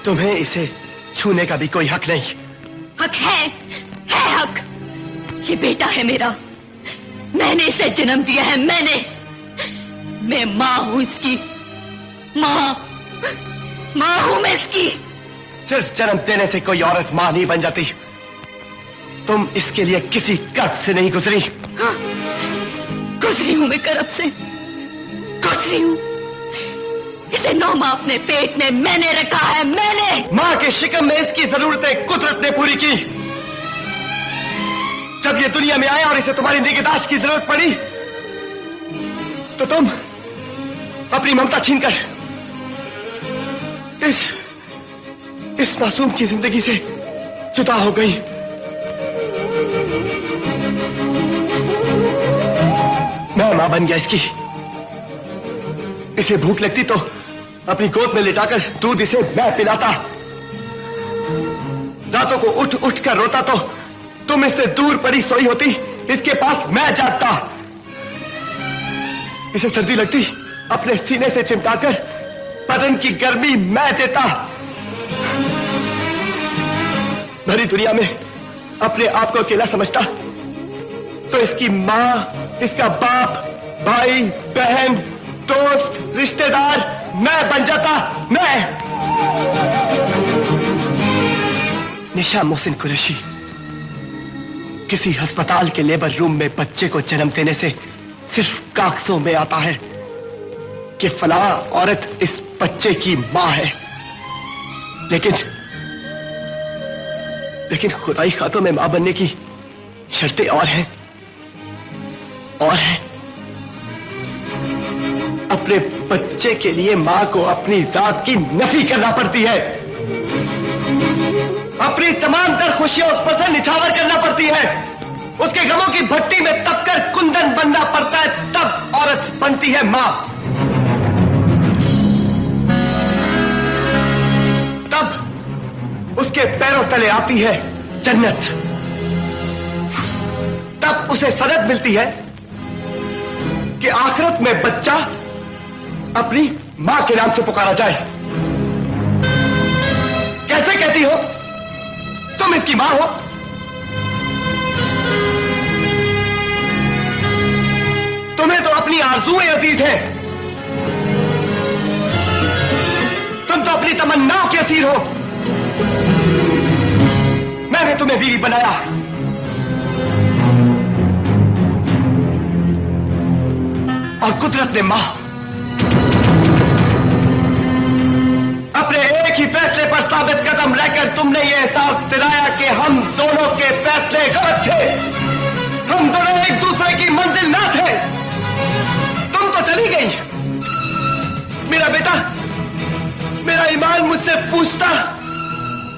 तुम्हें इसे छूने का भी कोई हक नहीं।
हक है हक। ये बेटा है मेरा, मैंने इसे जन्म दिया है, मैं माँ हूं इसकी, माँ हूं मैं इसकी।
सिर्फ जन्म देने से कोई औरत मां नहीं बन जाती। तुम इसके लिए किसी कर्ब से नहीं गुजरी।
हाँ, गुजरी हूं मैं कर्ब से, गुजरी हूं। इसे 9 माह अपने पेट में मैंने रखा है, मैंने।
मां के शिकम में इसकी जरूरतें कुदरत ने पूरी की। जब ये दुनिया में आया और इसे तुम्हारी निगहदाश्त की जरूरत पड़ी तो तुम अपनी ममता छीनकर इस मासूम की जिंदगी से जुदा हो गई। मैं मां बन गया इसकी। इसे भूख लगती तो अपनी गोद में लिटाकर दूध इसे मैं पिलाता। रातों को उठ उठ कर रोता तो तुम इससे दूर पड़ी सोई होती, इसके पास मैं जागता। इसे सर्दी लगती अपने सीने से चिमटाकर बदन की गर्मी मैं देता। भरी दुनिया में अपने आप को अकेला समझता तो इसकी मां, इसका बाप, भाई, बहन, दोस्त, रिश्तेदार मैं बन जाता। मैं निशा मोहसिन कुरैशी किसी अस्पताल के लेबर रूम में बच्चे को जन्म देने से सिर्फ कागजों में आता है कि फला औरत इस बच्चे की मां है, लेकिन खुदाई खातों में मां बनने की शर्तें और हैं। अपने बच्चे के लिए मां को अपनी जात की नफी करना पड़ती है, अपनी तमाम तर खुशियां उस पर से निछावर करना पड़ती है, उसके गमों की भट्टी में तपकर कुंदन बनना पड़ता है, तब औरत बनती है मां। तब उसके पैरों तले आती है जन्नत। तब उसे सनद मिलती है कि आखिरत में बच्चा अपनी मां के नाम से पुकारा जाए। कैसे कहती हो तुम इसकी मां हो? तुम्हें तो अपनी आरज़ुएं अजीज हैं, तुम तो अपनी तमन्नाओं के असीर हो। मैंने तुम्हें बीवी बनाया, और कुदरत ने मां अपने एक ही फैसले पर साबित कदम रहकर तुमने ये एहसास दिलाया कि हम दोनों के फैसले गलत थे, हम दोनों एक दूसरे की मंजिल ना थे। तुम तो चली गई, मेरा बेटा, मेरा ईमान मुझसे पूछता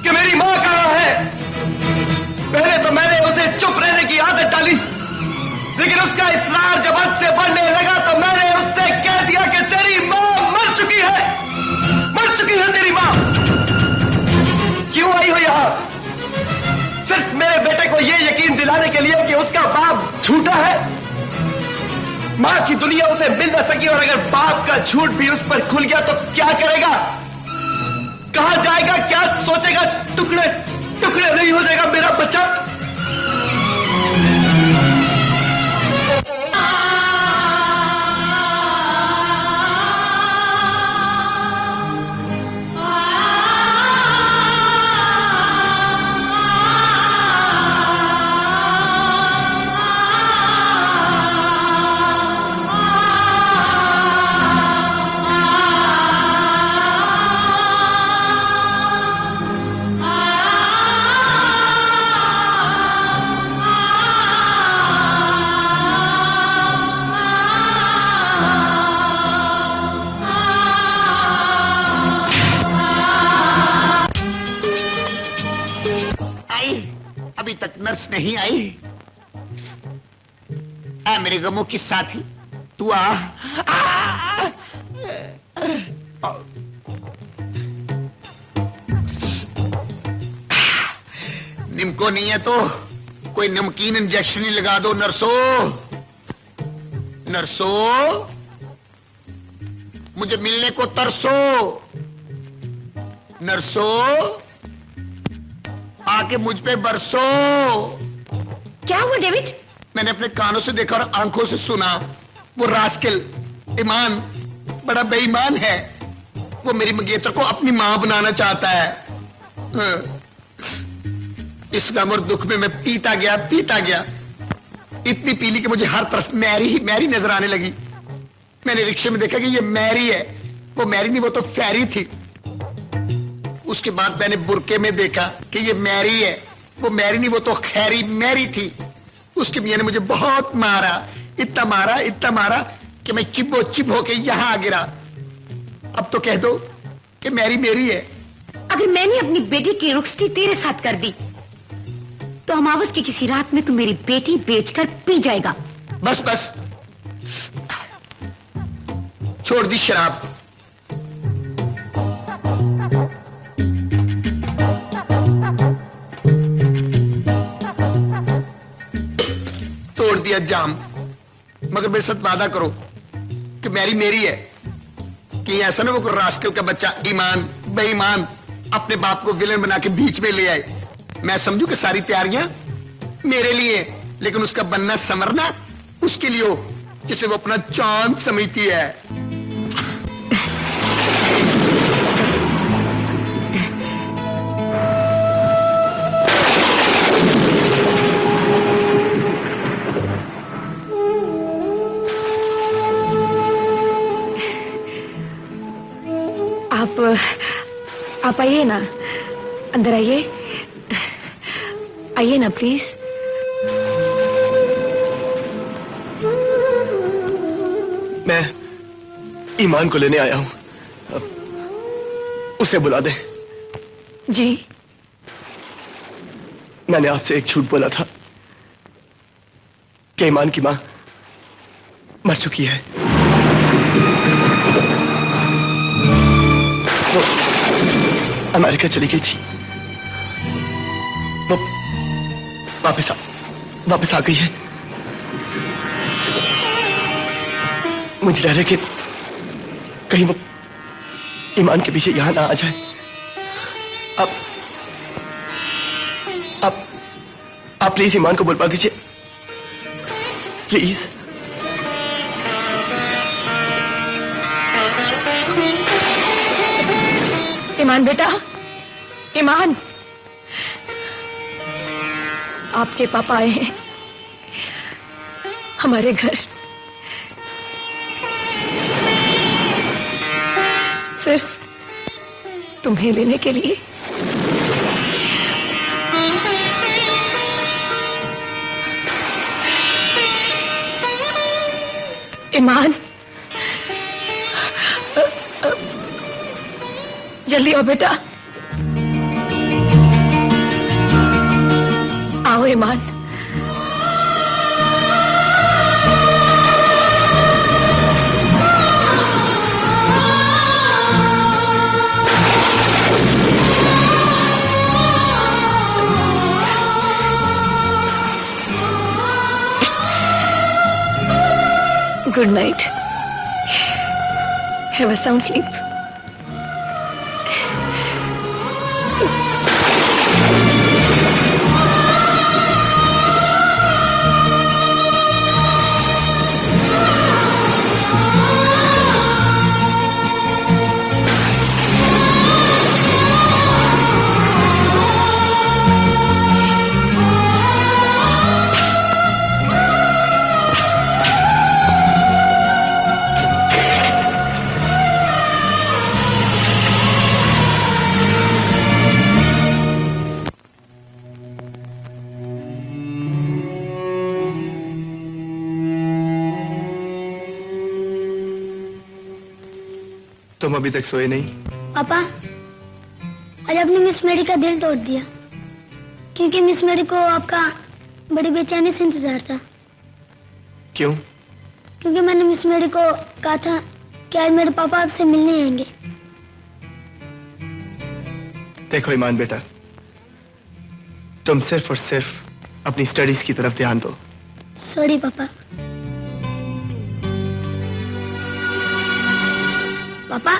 कि मेरी मां कहां है। पहले तो मैंने उसे चुप रहने की आदत डाली, लेकिन उसका इसरार जब हद से बढ़ने लगा तो मैंने उससे कह दिया कि तेरी मां मर चुकी है, मर चुकी है तेरी मां। क्यों आई हो यहां? सिर्फ मेरे बेटे को यह यकीन दिलाने के लिए कि उसका बाप झूठा है। मां की दुनिया उसे मिल न सकी, और अगर बाप का झूठ भी उस पर खुल गया तो क्या करेगा, कहां जाएगा, क्या सोचेगा? टुकड़े टुकड़े नहीं हो जाएगा मेरा बच्चा।
अभी तक नर्स नहीं आई। ऐ मेरे गमों की साथी, तू आ। निमको नहीं है तो कोई नमकीन इंजेक्शन ही लगा दो। नर्सो, नर्सो, मुझे मिलने को तरसो। नर्सो, आके मुझ पे बरसो।
क्या हुआ डेविड?
मैंने अपने कानों से देखा और आंखों से सुना, वो रास्किल ईमान बड़ा बेईमान है। वो मेरी मंगेतर को अपनी मां बनाना चाहता है। हाँ। इस गम और दुख में मैं पीता गया, इतनी पीली कि मुझे हर तरफ मैरी ही मैरी नजर आने लगी। मैंने रिक्शे में देखा कि ये मैरी है। वो मैरी नहीं, वो तो फैरी थी। उसके बाद मैंने बुरके में देखा कि ये मैरी है। वो मैरी नहीं, वो तो खैरी मैरी थी। उसके मियां ने मुझे बहुत मारा, इतना मारा कि मैं चिप होके यहां आ गिरा। अब तो कह दो कि मैरी मेरी है।
अगर मैंने अपनी बेटी की रुखसती तेरे साथ कर दी तो अमावस की किसी रात में तू मेरी बेटी बेचकर पी जाएगा।
बस छोड़ दी शराब। तोड़ दिया जाम। मगर मेरे साथ वादा करो कि मैरी मेरी है। कि ऐसा ना वो कोई रास्कल का बच्चा ईमान बेईमान अपने बाप को विलन बना के बीच में ले आए। मैं समझू कि सारी तैयारियां मेरे लिए, लेकिन उसका बनना संवरना उसके लिए हो जिसे वो अपना चांद समझती है।
आप आइए ना, अंदर आइए ना प्लीज।
मैं ईमान को लेने आया हूं, उसे बुला दे।
जी,
मैंने आपसे एक झूठ बोला था कि ईमान की मां मर चुकी है। वो अमेरिका चली गई थी। वो वापस आ गई है। मुझे डर है कि कहीं वो ईमान के पीछे यहां ना आ जाए। आप प्लीज ईमान को बुलवा दीजिए, प्लीज।
ईमान बेटा, ईमान, आपके पापा आए हैं हमारे घर, सिर्फ तुम्हें लेने के लिए। ईमान, जल्दी आओ बेटा, आओ ईमान। Good night. Have a sound sleep.
तुम अभी तक सोए नहीं?
पापा, आज आपने मिस मेरी का दिल तोड़ दिया, क्योंकि मिस मेरी को आपका बड़ी बेचैनी से इंतजार था।
क्यों?
क्योंकि मैंने मिस मेरी को कहा था कि आज मेरे पापा आपसे मिलने आएंगे।
देखो ईमान बेटा, तुम सिर्फ और सिर्फ अपनी स्टडीज की तरफ ध्यान दो।
सॉरी पापा। पापा,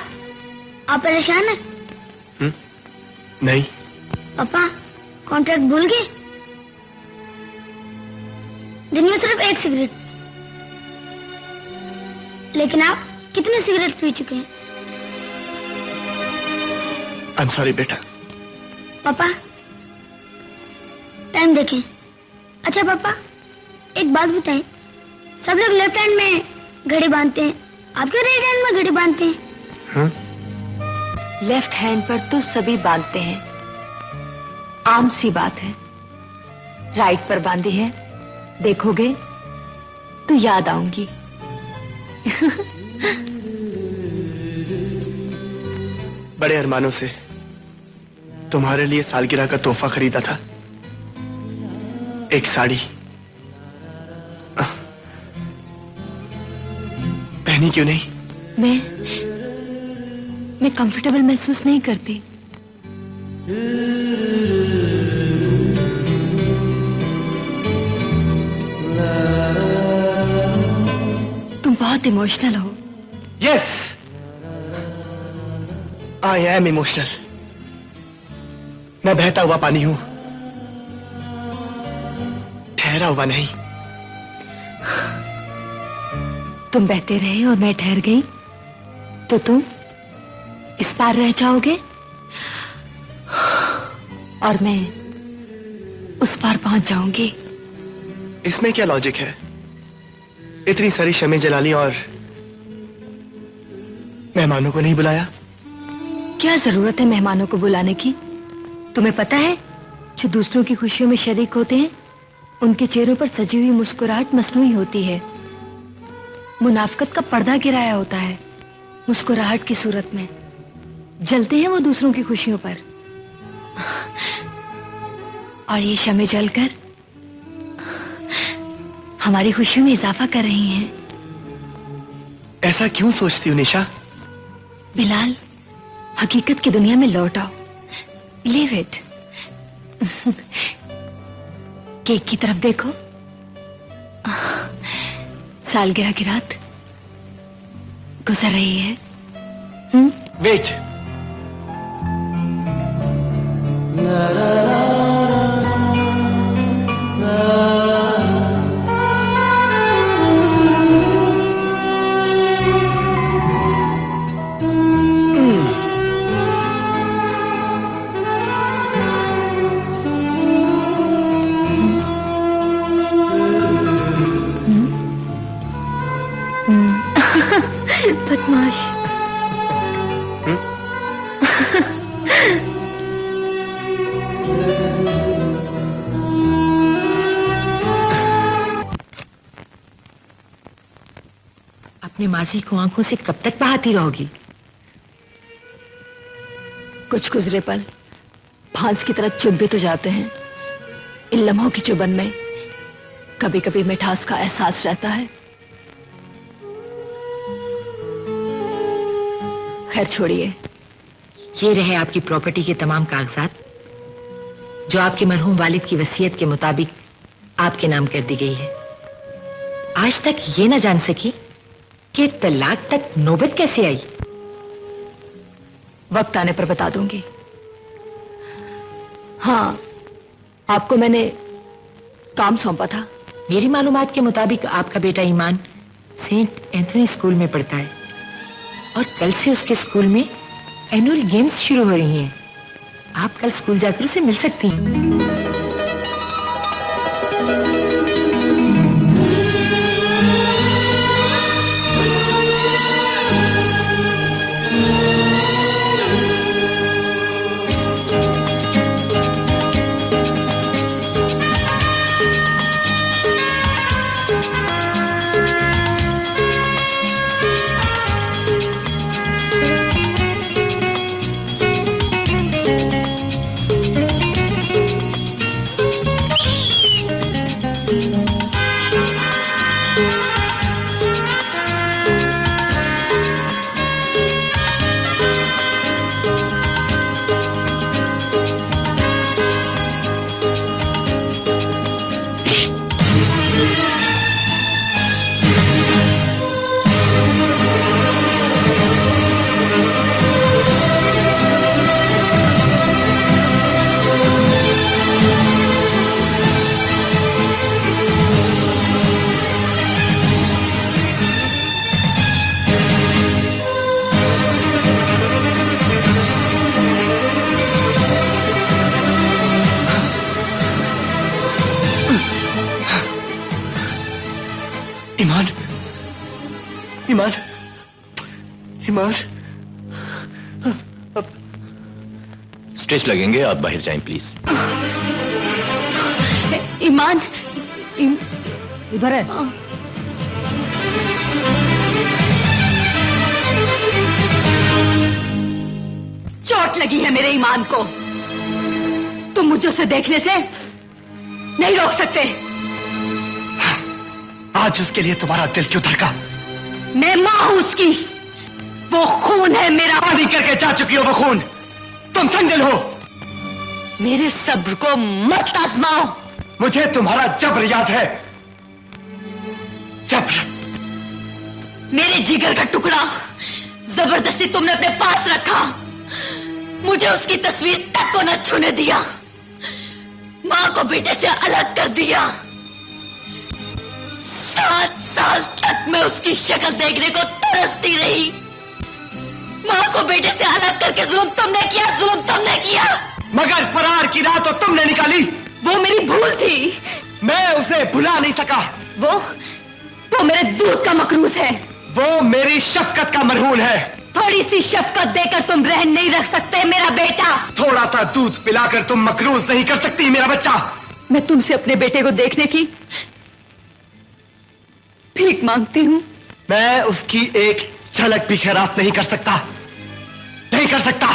आप परेशान हैं?
नहीं।
पापा कॉन्ट्रैक्ट भूल गए? दिन में सिर्फ 1 सिगरेट, लेकिन आप कितने सिगरेट पी चुके हैं?
आई एम सॉरी बेटा।
पापा टाइम देखें। अच्छा पापा एक बात बताएं, सब लोग लेफ्ट हैंड में घड़ी बांधते हैं, आप क्यों राइट हैंड में घड़ी बांधते हैं?
हाँ?
लेफ्ट हैंड पर तो सभी बांधते हैं, आम सी बात है। राइट पर बांधी है, देखोगे तो याद आऊंगी।
बड़े अरमानों से तुम्हारे लिए सालगिरह का तोहफा खरीदा था, एक साड़ी। पहनी क्यों नहीं?
मैं कंफर्टेबल महसूस नहीं करती। तुम बहुत इमोशनल हो।
Yes, I am emotional. मैं बहता हुआ पानी हूं, ठहरा हुआ नहीं।
तुम बहते रहे और मैं ठहर गई तो तुम इस पार रह जाओगे और मैं उस पार पहुंच जाऊंगी।
इसमें क्या लॉजिक है? इतनी सारी शमें जला ली और मेहमानों को नहीं बुलाया?
क्या जरूरत है मेहमानों को बुलाने की? तुम्हें पता है, जो दूसरों की खुशियों में शरीक होते हैं उनके चेहरों पर सजी हुई मुस्कुराहट मसनूई होती है। मुनाफिकत का पर्दा गिराया होता है मुस्कुराहट की सूरत में। जलते हैं वो दूसरों की खुशियों पर, और ये शमें जलकर हमारी खुशियों में इजाफा कर रही हैं।
ऐसा क्यों सोचती हो निशा?
बिलाल, हकीकत की दुनिया में लौट आओ। Leave it. केक की तरफ देखो, सालगिरह की रात गुजर रही है।
वेट,
बदमाश।
अपने माजी को आंखों से कब तक बहाती रहोगी?
कुछ गुजरे पल फांस की तरह चुभ भी तो जाते हैं। इन लम्हों की चुभन में कभी कभी मिठास का एहसास रहता है। खैर छोड़िए।
ये रहे आपकी प्रॉपर्टी के तमाम कागजात, जो आपके मरहूम वालिद की वसीयत के मुताबिक आपके नाम कर दी गई है। आज तक ये ना जान सकी कि तलाक तक नौबत कैसे आई।
वक्त आने पर बता दूंगी। हाँ, आपको मैंने काम सौंपा था।
मेरी मालूमात के मुताबिक आपका बेटा ईमान सेंट एंथोनी स्कूल में पढ़ता है और कल से उसके स्कूल में एनुअल गेम्स शुरू हो रही हैं। आप कल स्कूल जाकर उसे मिल सकती हैं।
ईमान, ईमान।
स्ट्रेच लगेंगे, आप बाहर जाएं प्लीज।
ईमान,
इधर है।
चोट लगी है मेरे ईमान को। तुम मुझे उसे देखने से नहीं रोक सकते।
आज उसके लिए तुम्हारा दिल क्यों धड़का?
मैं मां हूं उसकी। वो खून है मेरा।
पानी करके जा चुकी हो वो खून। तुम संगल हो।
मेरे सब्र को मत आजमाओ।
मुझे तुम्हारा जबर याद है। जबर।
मेरे जिगर का टुकड़ा जबरदस्ती तुमने अपने पास रखा। मुझे उसकी तस्वीर तक को न छूने दिया। मां को बेटे से अलग कर दिया। 7 साल तक मैं उसकी शक्ल देखने को तरसती रही। मां को बेटे से अलग करके जुल्म तुमने किया, जुल्म तुमने किया।
मगर फरार की राह तो तुमने निकाली।
वो मेरी भूल थी।
मैं उसे भुला नहीं सका।
वो मेरे दूध का मकरूज है।
वो मेरी शफकत का मरहून है।
थोड़ी सी शफकत देकर तुम रहन नहीं रख सकते मेरा बेटा।
थोड़ा सा दूध पिलाकर तुम मकरूज नहीं कर सकती मेरा बच्चा।
मैं तुमसे अपने बेटे को देखने की भीख मांगती हूँ।
मैं उसकी एक झलक भी खैरात नहीं कर सकता, नहीं कर सकता।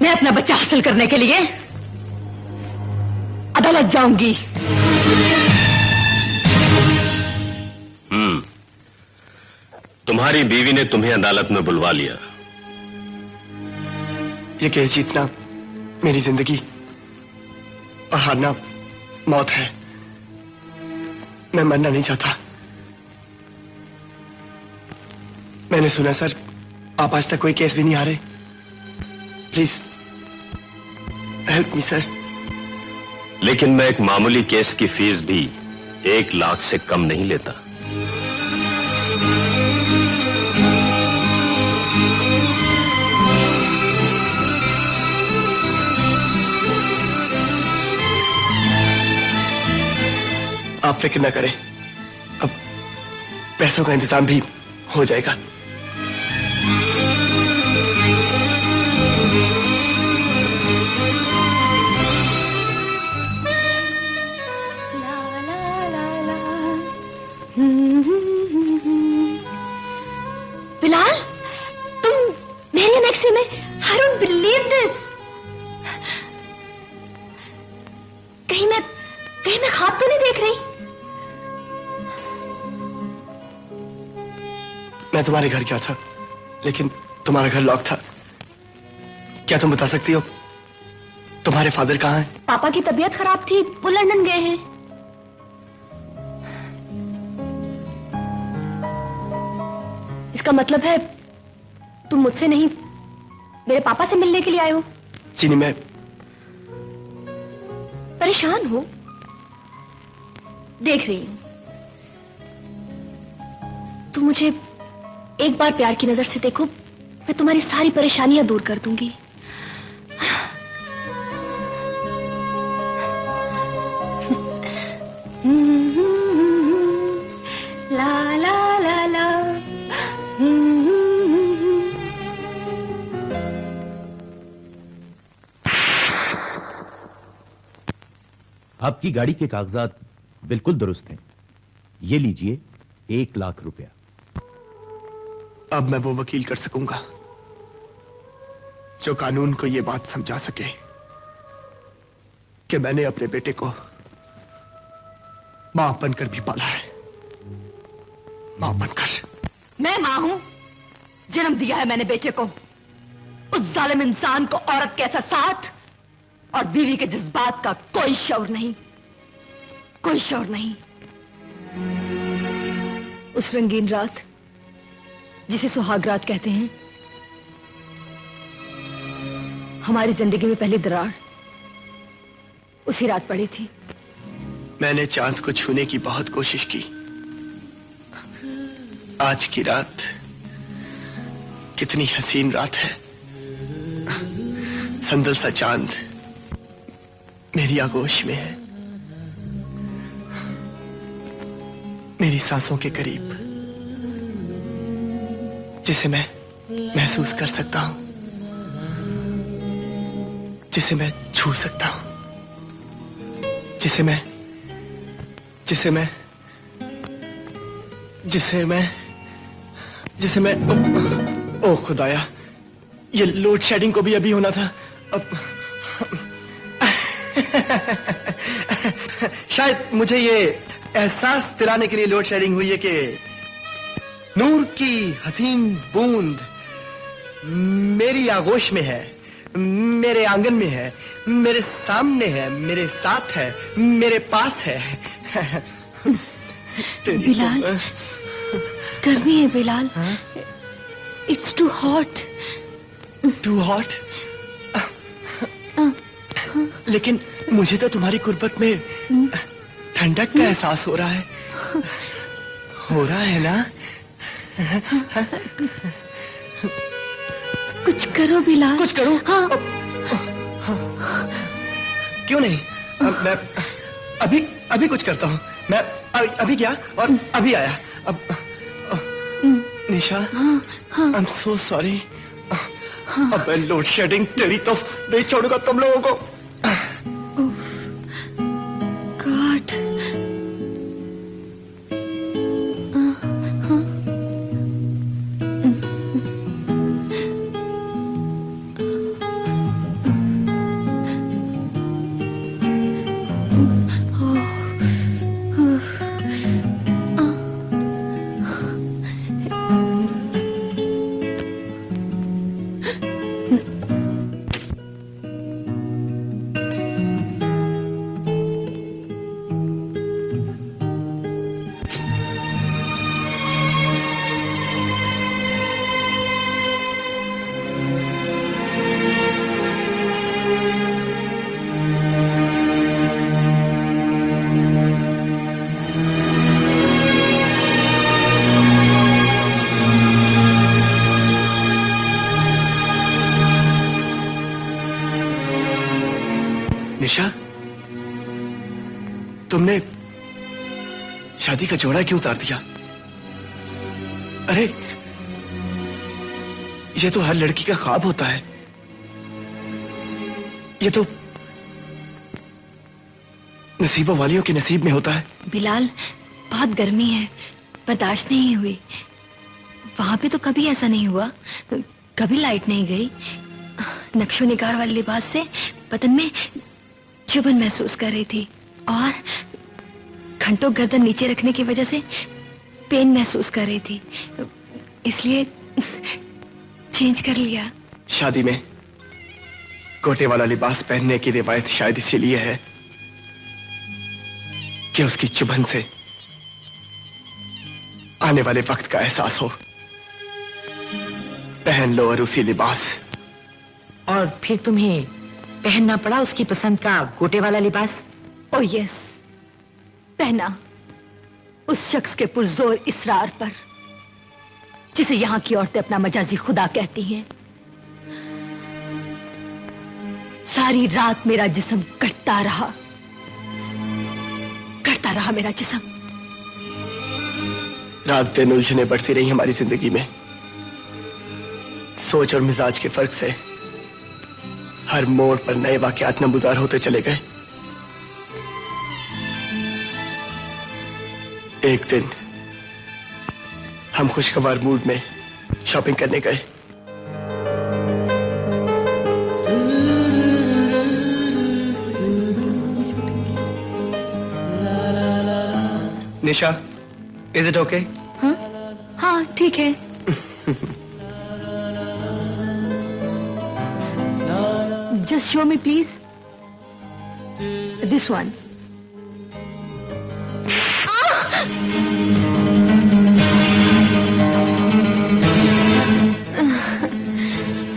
मैं अपना बच्चा हासिल करने के लिए अदालत जाऊंगी।
तुम्हारी बीवी ने तुम्हें अदालत में बुलवा लिया।
ये केस जीतना मेरी जिंदगी और हारना मौत है। मैं मरना नहीं चाहता। मैंने सुना सर, आप आज तक कोई केस भी नहीं हारे। Please help me sir.
लेकिन मैं एक मामूली केस की फीस भी 1 लाख से कम नहीं लेता।
आप फिक्र न करें, अब पैसों का इंतजाम भी हो जाएगा।
बिलाल, तुम मेरे नेक्स्ट में। I don't believe this। कहीं मैं ख्वाब तो नहीं देख रही?
मैं तुम्हारे घर गया था, लेकिन तुम्हारा घर लॉक था। क्या तुम बता सकती हो तुम्हारे फादर कहाँ हैं?
पापा की तबीयत खराब थी, वो लंदन गए हैं। इसका मतलब है तुम मुझसे नहीं मेरे पापा से मिलने के लिए आए हो?
चीनी, मैं
परेशान हो, देख रही हूं। तुम मुझे एक बार प्यार की नजर से देखो, मैं तुम्हारी सारी परेशानियां दूर कर दूंगी। ला ला ला ला।
आपकी गाड़ी के कागजात बिल्कुल दुरुस्त हैं। ये लीजिए 1 लाख रुपया।
अब मैं वो वकील कर सकूंगा जो कानून को ये बात समझा सके कि मैंने अपने बेटे को मां बनकर भी पाला है। मां बनकर।
मैं मां हूं, जन्म दिया है मैंने बेटे को। उस जालिम इंसान को औरत के एहसासात और बीवी के जज्बात का कोई शौर नहीं, कोई शौर नहीं। उस रंगीन रात जिसे सुहाग रात कहते हैं, हमारी जिंदगी में पहली दरार उसी रात पड़ी थी।
मैंने चांद को छूने की बहुत कोशिश की। आज की रात कितनी हसीन रात है। संदल सा चांद मेरी आगोश में है। मेरी सांसों के करीब, जिसे मैं महसूस कर सकता हूं, जिसे मैं छू सकता हूं, जिसे मैं जिसे मैं जिसे मैं जिसे मैं ओ खुदाया, ये लोड शेडिंग को भी अभी होना था। अब शायद मुझे ये एहसास दिलाने के लिए लोड शेडिंग हुई है कि नूर की हसीन बूंद मेरी आगोश में है, मेरे आंगन में है, मेरे सामने है, मेरे साथ है, मेरे पास है।
बिलाल, गर्मी है Bilal. It's too hot.
Too hot? लेकिन मुझे तो तुम्हारी कुर्बत में ठंडक का एहसास हो रहा है। हो रहा है ना?
कुछ करो बिलाल।
कुछ करूं?
हाँ।
क्यों नहीं? मैं अभी कुछ करता हूं। मैं अभी गया और अभी आया। अब निशा, आई एम सो सॉरी। अब मैं लोड शेडिंग तेरी तो नहीं छोड़ूंगा तुम लोगों को।
गॉड।
निशा, तुमने शादी का जोड़ा क्यों उतार दिया? अरे ये तो हर लड़की का ख्वाब होता है। ये तो नसीबों वालियों के नसीब में होता है।
बिलाल, बहुत गर्मी है, बर्दाश्त नहीं हुई। वहां पे तो कभी ऐसा नहीं हुआ, कभी लाइट नहीं गई। नक्शो निगार वाले लिबास से बदन में चुभन महसूस कर रही थी और घंटों गर्दन नीचे रखने की वजह से पेन महसूस कर रही थी, इसलिए चेंज कर लिया।
शादी में कोटे वाला लिबास पहनने की रिवायत शायद इसीलिए है कि उसकी चुभन से आने वाले वक्त का एहसास हो। पहन लो और उसी लिबास।
और फिर तुम्हें पहनना पड़ा उसकी पसंद का गोटे वाला लिबास?
ओह यस, पहना उस शख्स के पुरजोर इसरार पर जिसे यहाँ की औरतें अपना मजाजी खुदा कहती हैं। सारी रात मेरा जिस्म कटता रहा मेरा जिस्म।
रात दिन उलझने बढ़ती रही हमारी जिंदगी में। सोच और मिजाज के फर्क से हर मोड़ पर नए वाकयात नमूदार होते चले गए। एक दिन हम खुशगवार मूड में शॉपिंग करने गए। Nisha, is it okay?
हाँ ठीक है। Just show me, please. This one.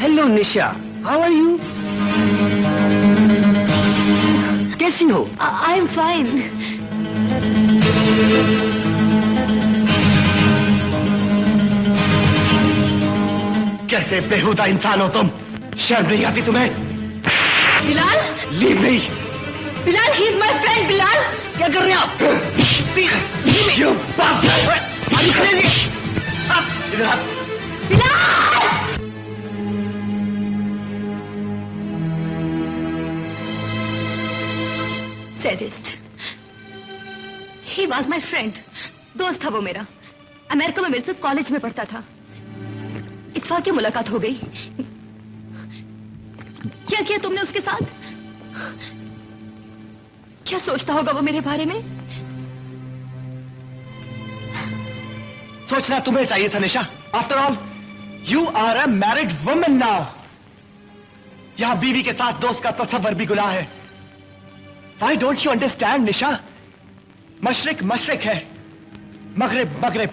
Hello Nisha, how are you? कैसी हो?
I am fine.
कैसे बेहुदा इंसान हो तुम? शर्म नहीं आती तुम्हें?
Bilal!
Leave me!
Bilal, he is my friend, Bilal!
क्या कर रहे हैं आप? You bastard! Are you crazy? इधर आप।
Sadist. He was my friend. दोस्त था वो मेरा। अमेरिका में मेरे साथ कॉलेज में पढ़ता था। इत्तेफाक की मुलाकात हो गई। क्या किया तुमने उसके साथ? क्या सोचता होगा वो मेरे बारे में?
सोचना तुम्हें चाहिए था Nisha. After all you are a married woman now. यहां बीवी के साथ दोस्त का तस्वर भी गुनाह है। Why don't you understand निशा? मशरिक मशरिक है, मगरिब मगरिब।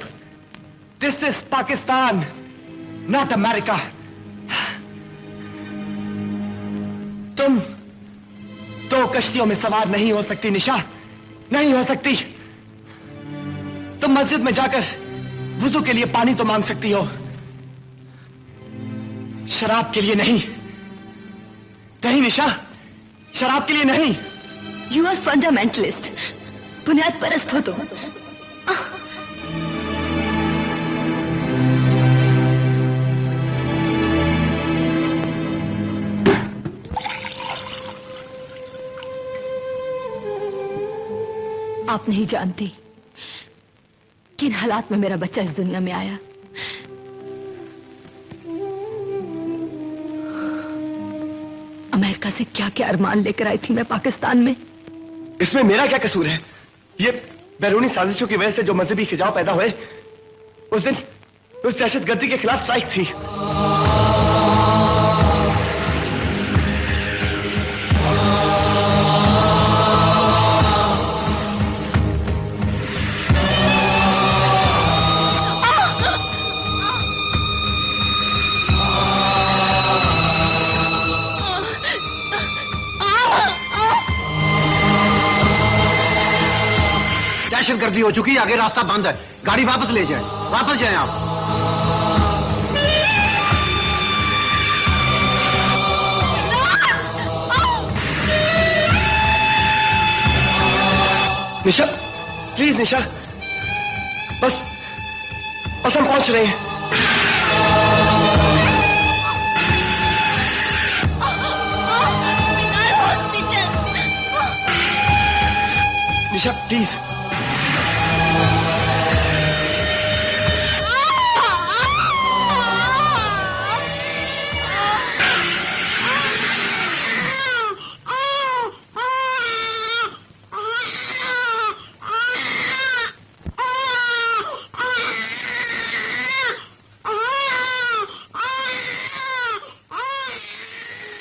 This is Pakistan, not America. तुम दो कश्तियों में सवार नहीं हो सकती निशा, नहीं हो सकती। तुम मस्जिद में जाकर वुजू के लिए पानी तो मांग सकती हो, शराब के लिए नहीं। नहीं निशा, शराब के लिए नहीं।
You are fundamentalist. बुनियाद परस्त हो तुम। आप नहीं जानती किन हालात में मेरा बच्चा इस दुनिया में आया। अमेरिका से क्या क्या अरमान लेकर आई थी मैं पाकिस्तान में।
इसमें मेरा क्या कसूर है? ये बैरूनी साजिशों की वजह से जो मजहबी खिंचाव पैदा हुए, उस दिन उस दहशतगर्दी के खिलाफ स्ट्राइक थी।
दहशतगर्दी हो चुकी है, आगे रास्ता बंद है। गाड़ी वापस ले जाएं, वापस जाएं आप।
निशा, प्लीज निशा, बस बस हम पहुंच रहे हैं। निशा प्लीज।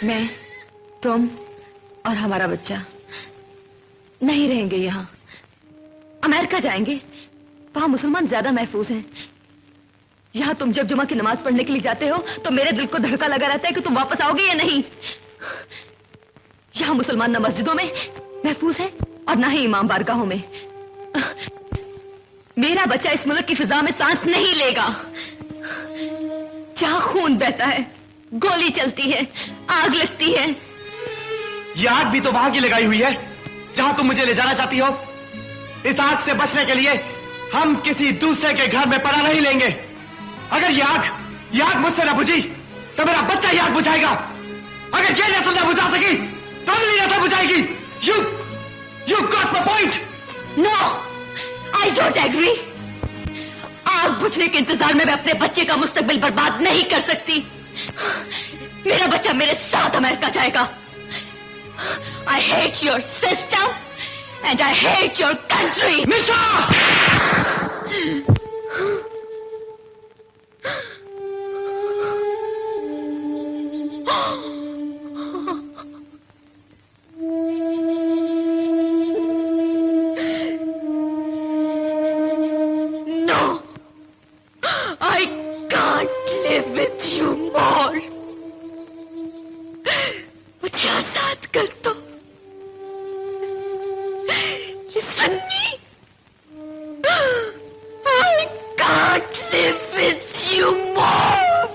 मैं, तुम और हमारा बच्चा नहीं रहेंगे यहाँ। अमेरिका जाएंगे, वहां मुसलमान ज्यादा महफूज हैं। यहाँ तुम जब जुमा की नमाज पढ़ने के लिए जाते हो तो मेरे दिल को धड़का लगा रहता है कि तुम वापस आओगे या नहीं। यहाँ मुसलमान न मस्जिदों में महफूज है और ना ही इमाम बारगाहों में। मेरा बच्चा इस मुल्क की फिजा में सांस नहीं लेगा। जहां खून बहता है, गोली चलती है, आग लगती है।
ये आग भी तो वहां की लगाई हुई है जहां तुम मुझे ले जाना चाहती हो। इस आग से बचने के लिए हम किसी दूसरे के घर में पनाह नहीं लेंगे। अगर ये आग मुझसे ना बुझी तो मेरा बच्चा ये आग बुझाएगा। अगर ये नस्ल ना बुझा सकी तो अगली नस्ल बुझाएगी। You got my point?
No, I don't agree. आग बुझने के इंतजार में मैं अपने बच्चे का मुस्तकबिल बर्बाद नहीं कर सकती। मेरा बच्चा मेरे साथ अमेरिका जाएगा। I hate your system and I hate your country.
Nisha!
No, I can't live with you more. मुझे आजाद कर दो। Listen me. I can't live with you more.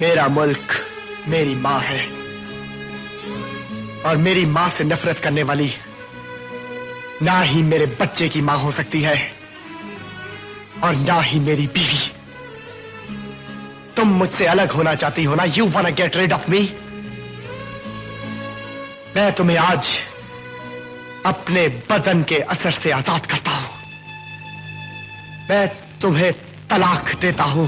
मेरा मुल्क मेरी माँ है और मेरी माँ से नफरत करने वाली ना ही मेरे बच्चे की मां हो सकती है और ना ही मेरी बीवी। तुम मुझसे अलग होना चाहती हो ना? You want to get rid of me? मैं तुम्हें आज अपने बदन के असर से आजाद करता हूं। मैं तुम्हें तलाक देता हूं,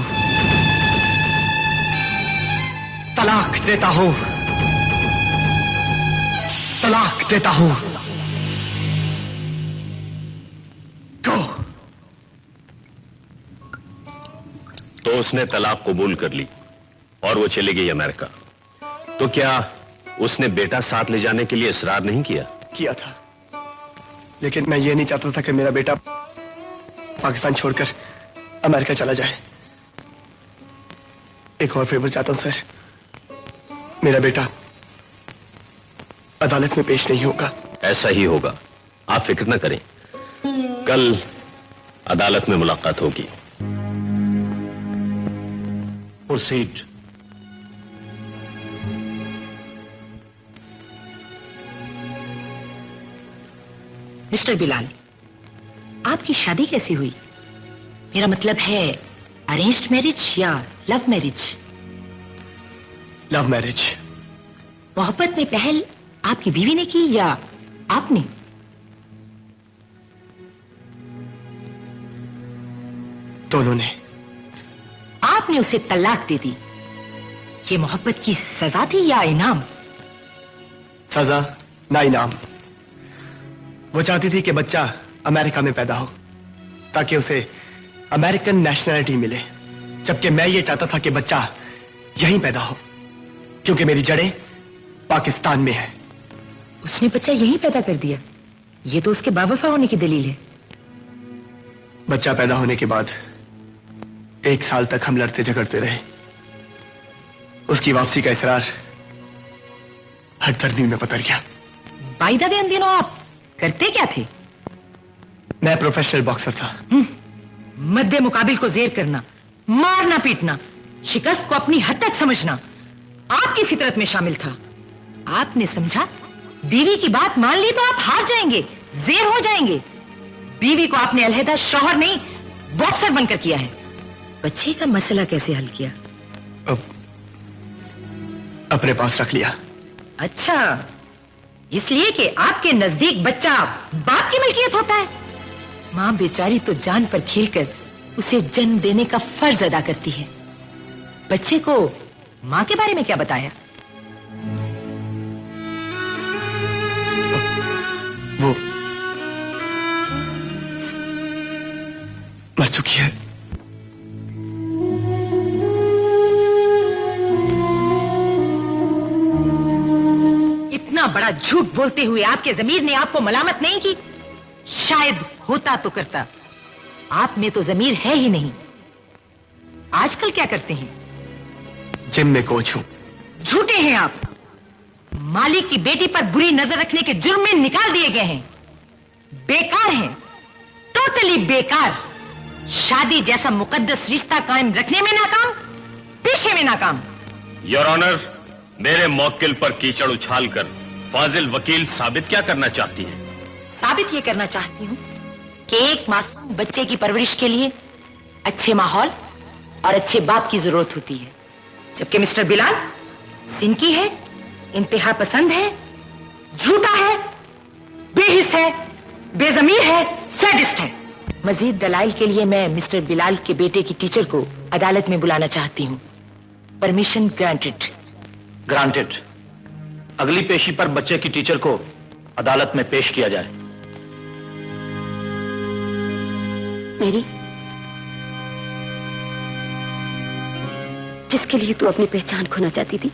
तलाक देता हूं, तलाक देता हूं। गो।
तो उसने तलाक कबूल कर ली और वो चली गई अमेरिका। तो क्या उसने बेटा साथ ले जाने के लिए इसरार नहीं किया?
किया था, लेकिन मैं ये नहीं चाहता था कि मेरा बेटा पाकिस्तान छोड़कर अमेरिका चला जाए। एक और फेवर चाहता हूं सर, मेरा बेटा अदालत में पेश नहीं होगा।
ऐसा ही होगा, आप फिक्र न करें। कल अदालत में मुलाकात होगी।
प्रोसीड।
मिस्टर बिलाल, आपकी शादी कैसी हुई? मेरा मतलब है अरेंज्ड मैरिज या लव मैरिज?
Love marriage.
मोहब्बत में पहल आपकी बीवी ने की या आपने?
दोनों ने।
आपने उसे तलाक दे दी। ये मोहब्बत की सजा थी या इनाम?
सजा ना इनाम। वो चाहती थी कि बच्चा अमेरिका में पैदा हो ताकि उसे अमेरिकन नेशनैलिटी मिले, जबकि मैं ये चाहता था कि बच्चा यहीं पैदा हो क्योंकि मेरी जड़ें पाकिस्तान में है।
उसने बच्चा यहीं पैदा कर दिया, ये तो उसके बावफा होने की दलील है।
बच्चा पैदा होने के बाद 1 साल तक हम लड़ते झगड़ते रहे। उसकी वापसी का इसरार हर तरमीम में पतर गया।
बाय द वे, उन दिनों आप करते क्या थे?
मैं प्रोफेशनल बॉक्सर था।
मध्य मुकाबिल को जेर करना, मारना पीटना, शिकस्त को अपनी हद तक समझना आपकी फितरत में शामिल था। आपने समझा बीवी की बात मान ली तो आप हार जाएंगे, जेर हो जाएंगे। बीवी को आपने अलहदा शौहर नहीं बॉक्सर बनकर किया है। बच्चे का मसला कैसे हल किया?
अपने पास रख लिया।
अच्छा, इसलिए कि आपके नजदीक बच्चा बाप की मिल्कियत होता है। मां बेचारी तो जान पर खेलकर उसे जन्म देने का फर्ज अदा करती है। बच्चे को मां के बारे में क्या बताया?
वो मर चुकी है।
इतना बड़ा झूठ बोलते हुए आपके जमीर ने आपको मलामत नहीं की? शायद होता तो करता। आप में तो जमीर है ही नहीं। आजकल क्या करते हैं?
जिम में कोच हूं।
झूठे हैं आप। मालिक की बेटी पर बुरी नजर रखने के जुर्म में निकाल दिए गए हैं। बेकार हैं, टोटली बेकार। शादी जैसा मुकद्दस रिश्ता कायम रखने में नाकाम, पेशे में नाकाम।
योर ऑनर, मेरे मौकिल पर कीचड़ उछालकर फाजिल वकील साबित क्या करना चाहती है?
साबित ये करना चाहती हूं कि एक मासूम बच्चे की परवरिश के लिए अच्छे माहौल और अच्छे बाप की जरूरत होती है, जबकि मिस्टर बिलाल सिनकी है, इंतहा पसंद है, झूठा है, बेहिस है, बेजमीर है, सैडिस्ट है। मजीद दलाइल के लिए मैं मिस्टर बिलाल के बेटे की टीचर को अदालत में बुलाना चाहती हूँ। Permission granted.
ग्रांटेड। अगली पेशी पर बच्चे की टीचर को अदालत में पेश किया जाए।
मेरी, जिसके लिए तू अपनी पहचान खोना चाहती थी,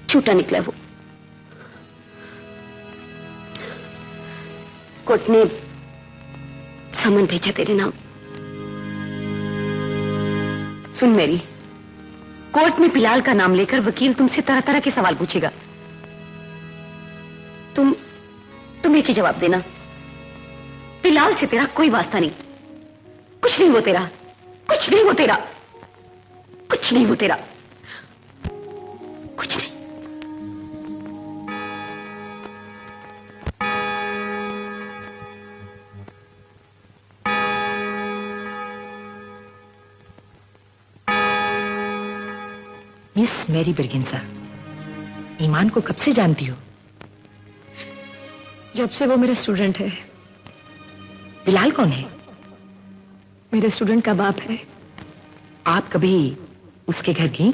झूठा निकला वो। कोर्ट ने समन भेजा तेरे नाम। सुन मेरी, कोर्ट में बिलाल का नाम लेकर वकील तुमसे तरह तरह के सवाल पूछेगा। तुम एक ही जवाब देना, बिलाल से तेरा कोई वास्ता नहीं। कुछ नहीं वो तेरा, कुछ नहीं वो तेरा, कुछ नहीं वो तेरा, कुछ नहीं।
मिस मैरी बर्गिंसा, ईमान को कब से जानती हो?
जब से वो मेरा स्टूडेंट है।
बिलाल कौन है?
मेरे स्टूडेंट का बाप है।
आप कभी उसके घर गई?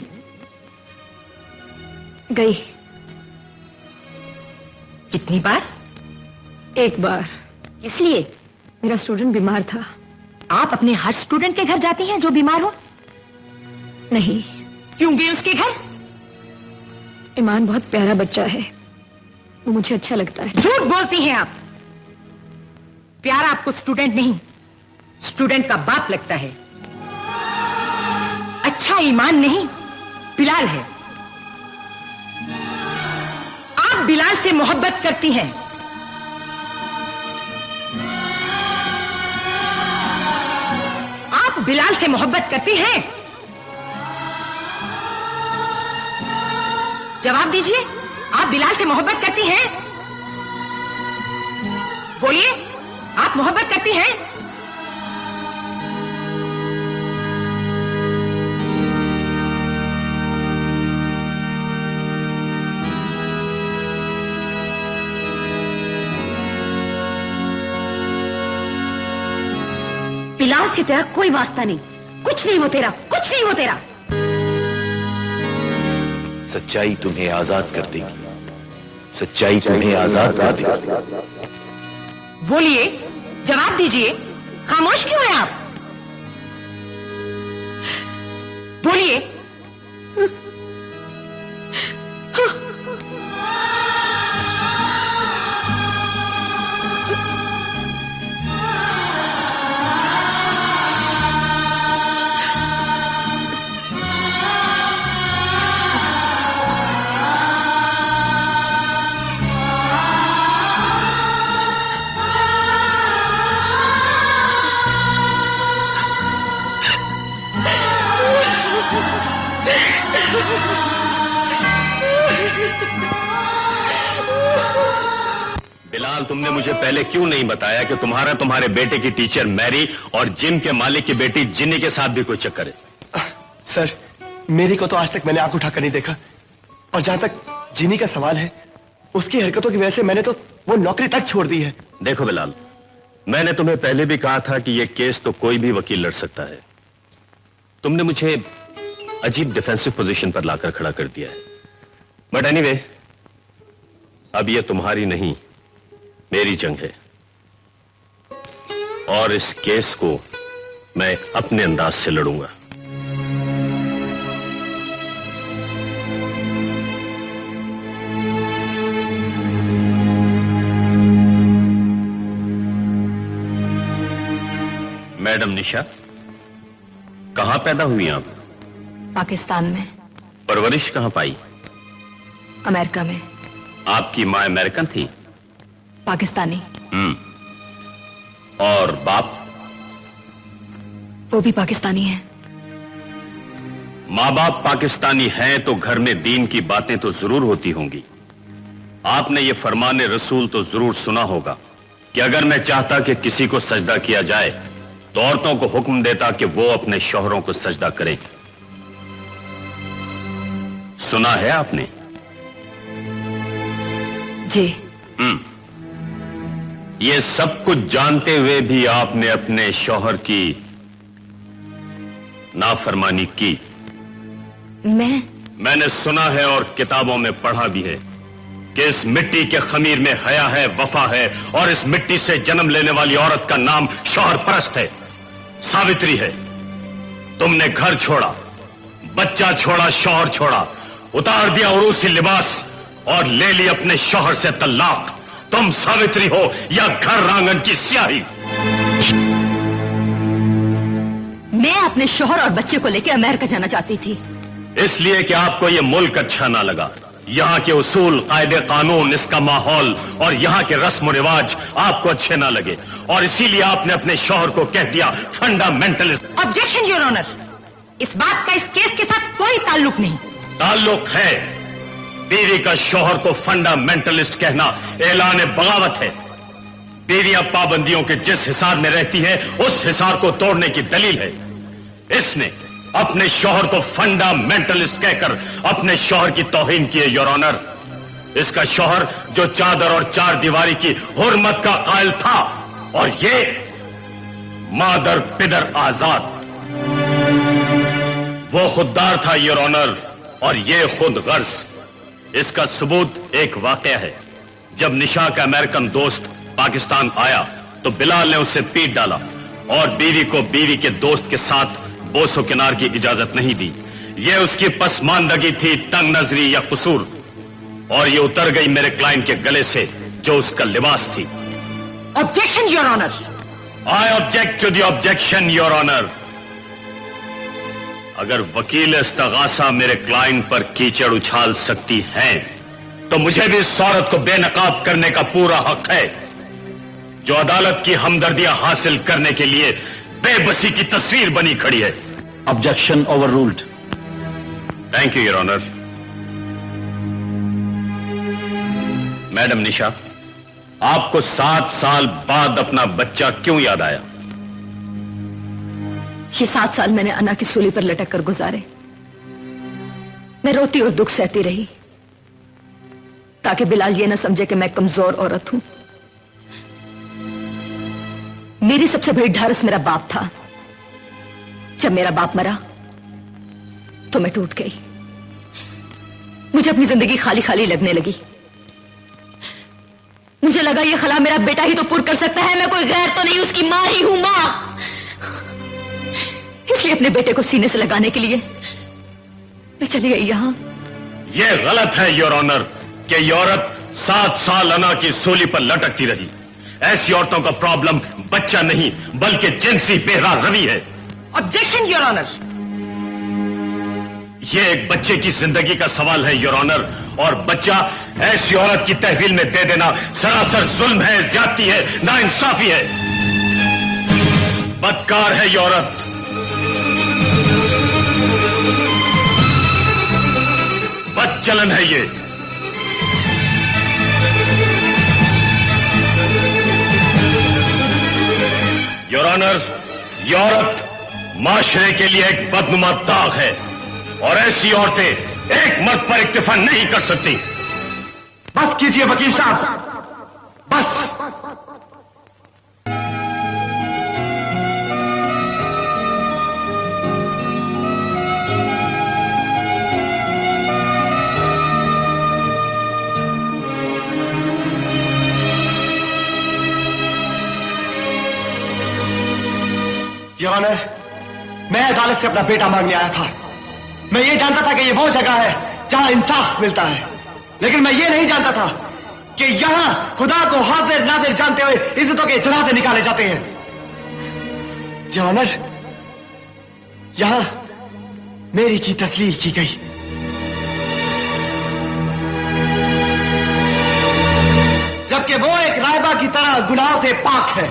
गई।
कितनी बार?
एक बार।
किस लिए?
मेरा स्टूडेंट बीमार था।
आप अपने हर स्टूडेंट के घर जाती हैं जो बीमार हो?
नहीं।
क्यों गई उसके घर?
ईमान बहुत प्यारा बच्चा है, वो मुझे अच्छा लगता है।
झूठ बोलती हैं आप। प्यारा आपको स्टूडेंट नहीं, स्टूडेंट का बाप लगता है। अच्छा ईमान नहीं, बिलाल है। आप बिलाल से मोहब्बत करती हैं। आप बिलाल से मोहब्बत करती हैं? जवाब दीजिए, आप बिलाल से मोहब्बत करती हैं? बोलिए, आप मोहब्बत करती हैं?
बिलाल से तेरा कोई वास्ता नहीं, कुछ नहीं वो तेरा, कुछ नहीं वो तेरा।
सच्चाई तुम्हें आजाद कर देगी, सच्चाई तुम्हें आजाद कर देगी।
बोलिए, जवाब दीजिए, खामोश क्यों हैं आप? बोलिए।
बिलाल, तुमने मुझे पहले क्यों नहीं बताया कि तुम्हारे बेटे की टीचर मैरी और जिम के मालिक की बेटी जिन्नी के साथ भी कोई चक्कर है?
सर, मेरी को तो आज तक मैंने आंख उठाकर नहीं देखा, और जहां तक जिनी का सवाल है, उसकी हरकतों की वजह से मैंने तो वो नौकरी तक छोड़ दी है।
देखो बिलाल, मैंने तुम्हें पहले भी कहा था कि यह केस तो कोई भी वकील लड़ सकता है। तुमने मुझे अजीब डिफेंसिव पोजीशन पर लाकर खड़ा कर दिया है। बट एनीवे, अब यह तुम्हारी नहीं, मेरी जंग है, और इस केस को मैं अपने अंदाज से लड़ूंगा। मैडम निशा, कहां पैदा हुई आप?
पाकिस्तान में।
परवरिश कहां पाई?
अमेरिका में।
आपकी मां अमेरिकन थी?
पाकिस्तानी।
और बाप?
वो भी पाकिस्तानी है।
माँ बाप पाकिस्तानी हैं तो घर में दीन की बातें तो जरूर होती होंगी। आपने ये फरमान रसूल तो जरूर सुना होगा कि अगर मैं चाहता कि किसी को सजदा किया जाए तो औरतों को हुक्म देता कि वो अपने शौहरों को सजदा करें। सुना है आपने?
जी।
ये सब कुछ जानते हुए भी आपने अपने शौहर की नाफरमानी की। मैंने सुना है और किताबों में पढ़ा भी है कि इस मिट्टी के खमीर में हया है, वफा है, और इस मिट्टी से जन्म लेने वाली औरत का नाम शौहर परस्त है, सावित्री है। तुमने घर छोड़ा, बच्चा छोड़ा, शौहर छोड़ा, उतार दिया उरूसी लिबास और ले ली अपने शौहर से तलाक। तुम सावित्री हो या घर रांगन की स्याही?
मैं अपने शौहर और बच्चे को लेकर अमेरिका जाना चाहती थी।
इसलिए कि आपको यह मुल्क अच्छा ना लगा। यहाँ के उसूल, कायदे कानून, इसका माहौल और यहाँ के रस्म रिवाज आपको अच्छे ना लगे, और इसीलिए आपने अपने शौहर को कह दिया फंडामेंटलिस्ट।
ऑब्जेक्शन योर ऑनर, इस बात का इस केस के साथ कोई ताल्लुक नहीं।
ताल्लुक है। बीवी का शौहर को फंडामेंटलिस्ट कहना ऐलान बगावत है। बीवियां पाबंदियों के जिस हिसार में रहती है उस हिसार को तोड़ने की दलील है। इसने अपने शौहर को फंडामेंटलिस्ट कहकर अपने शौहर की तौहीन की है योर ऑनर। इसका शौहर जो चादर और चार दीवारी की हुर्मत का कायल था, और ये मादर पिदर आजाद। वो खुददार था योर ऑनर, और ये खुद गर्ज। इसका सबूत एक वाकया है। जब निशा का अमेरिकन दोस्त पाकिस्तान आया तो बिलाल ने उसे पीट डाला और बीवी को बीवी के दोस्त के साथ बोसो किनार की इजाजत नहीं दी। यह उसकी पसमानदगी थी, तंग नजरी या कसूर, और ये उतर गई मेरे क्लाइंट के गले से जो उसका लिबास थी।
Objection your honour.
I object to the objection your honour. अगर वकील इस्तगासा मेरे क्लाइंट पर कीचड़ उछाल सकती हैं, तो मुझे भी इस औरत को बेनकाब करने का पूरा हक है, जो अदालत की हमदर्दियां हासिल करने के लिए बेबसी की तस्वीर बनी खड़ी है।
Objection overruled.
Thank you your honour. Madam Nisha, आपको 7 साल बाद अपना बच्चा क्यों याद आया?
ये 7 साल मैंने अन्ना की सूली पर लटक कर गुजारे। मैं रोती और दुख सहती रही ताकि बिलाल ये ना समझे कि मैं कमजोर औरत हूं। मेरी सबसे बड़ी ढारस मेरा बाप था। जब मेरा बाप मरा तो मैं टूट गई। मुझे अपनी जिंदगी खाली खाली लगने लगी। मुझे लगा ये खला मेरा बेटा ही तो पूरा कर सकता है, मैं कोई गैर तो नहीं, उसकी मां ही हूं, मां। इसलिए अपने बेटे को सीने से लगाने के लिए मैं चली गई यहां।
यह गलत है योर ऑनर कि ये औरत 7 साल अन्ना की सूली पर लटकती रही। ऐसी औरतों का प्रॉब्लम बच्चा नहीं बल्कि जिनसी बेहरा रवि है।
Objection your honour.
यह एक बच्चे की जिंदगी का सवाल है योर ऑनर, और बच्चा ऐसी औरत की तहवील में दे देना सरासर जुल्म है, ज्यादती है, नाइंसाफी है। बदकार है ये औरत। बदचलन है ये। योर ऑनर, ये औरत माशरे के लिए एक बदनुमा दाग है, और ऐसी औरतें एक मर्द पर इक्तिफा नहीं कर सकती।
बस कीजिए वकील साहब, बस। योर ऑनर, मैं अदालत से अपना बेटा मांगने आया था। मैं ये जानता था कि ये वो जगह है जहां इंसाफ मिलता है, लेकिन मैं ये नहीं जानता था कि यहां खुदा को हाजिर नाजिर जानते हुए इज्जतों के जनाजे निकाले जाते हैं। योर ऑनर, यहां मेरी की तस्लील की गई। जबकि वो एक रायबा की तरह गुनाह से पाक है।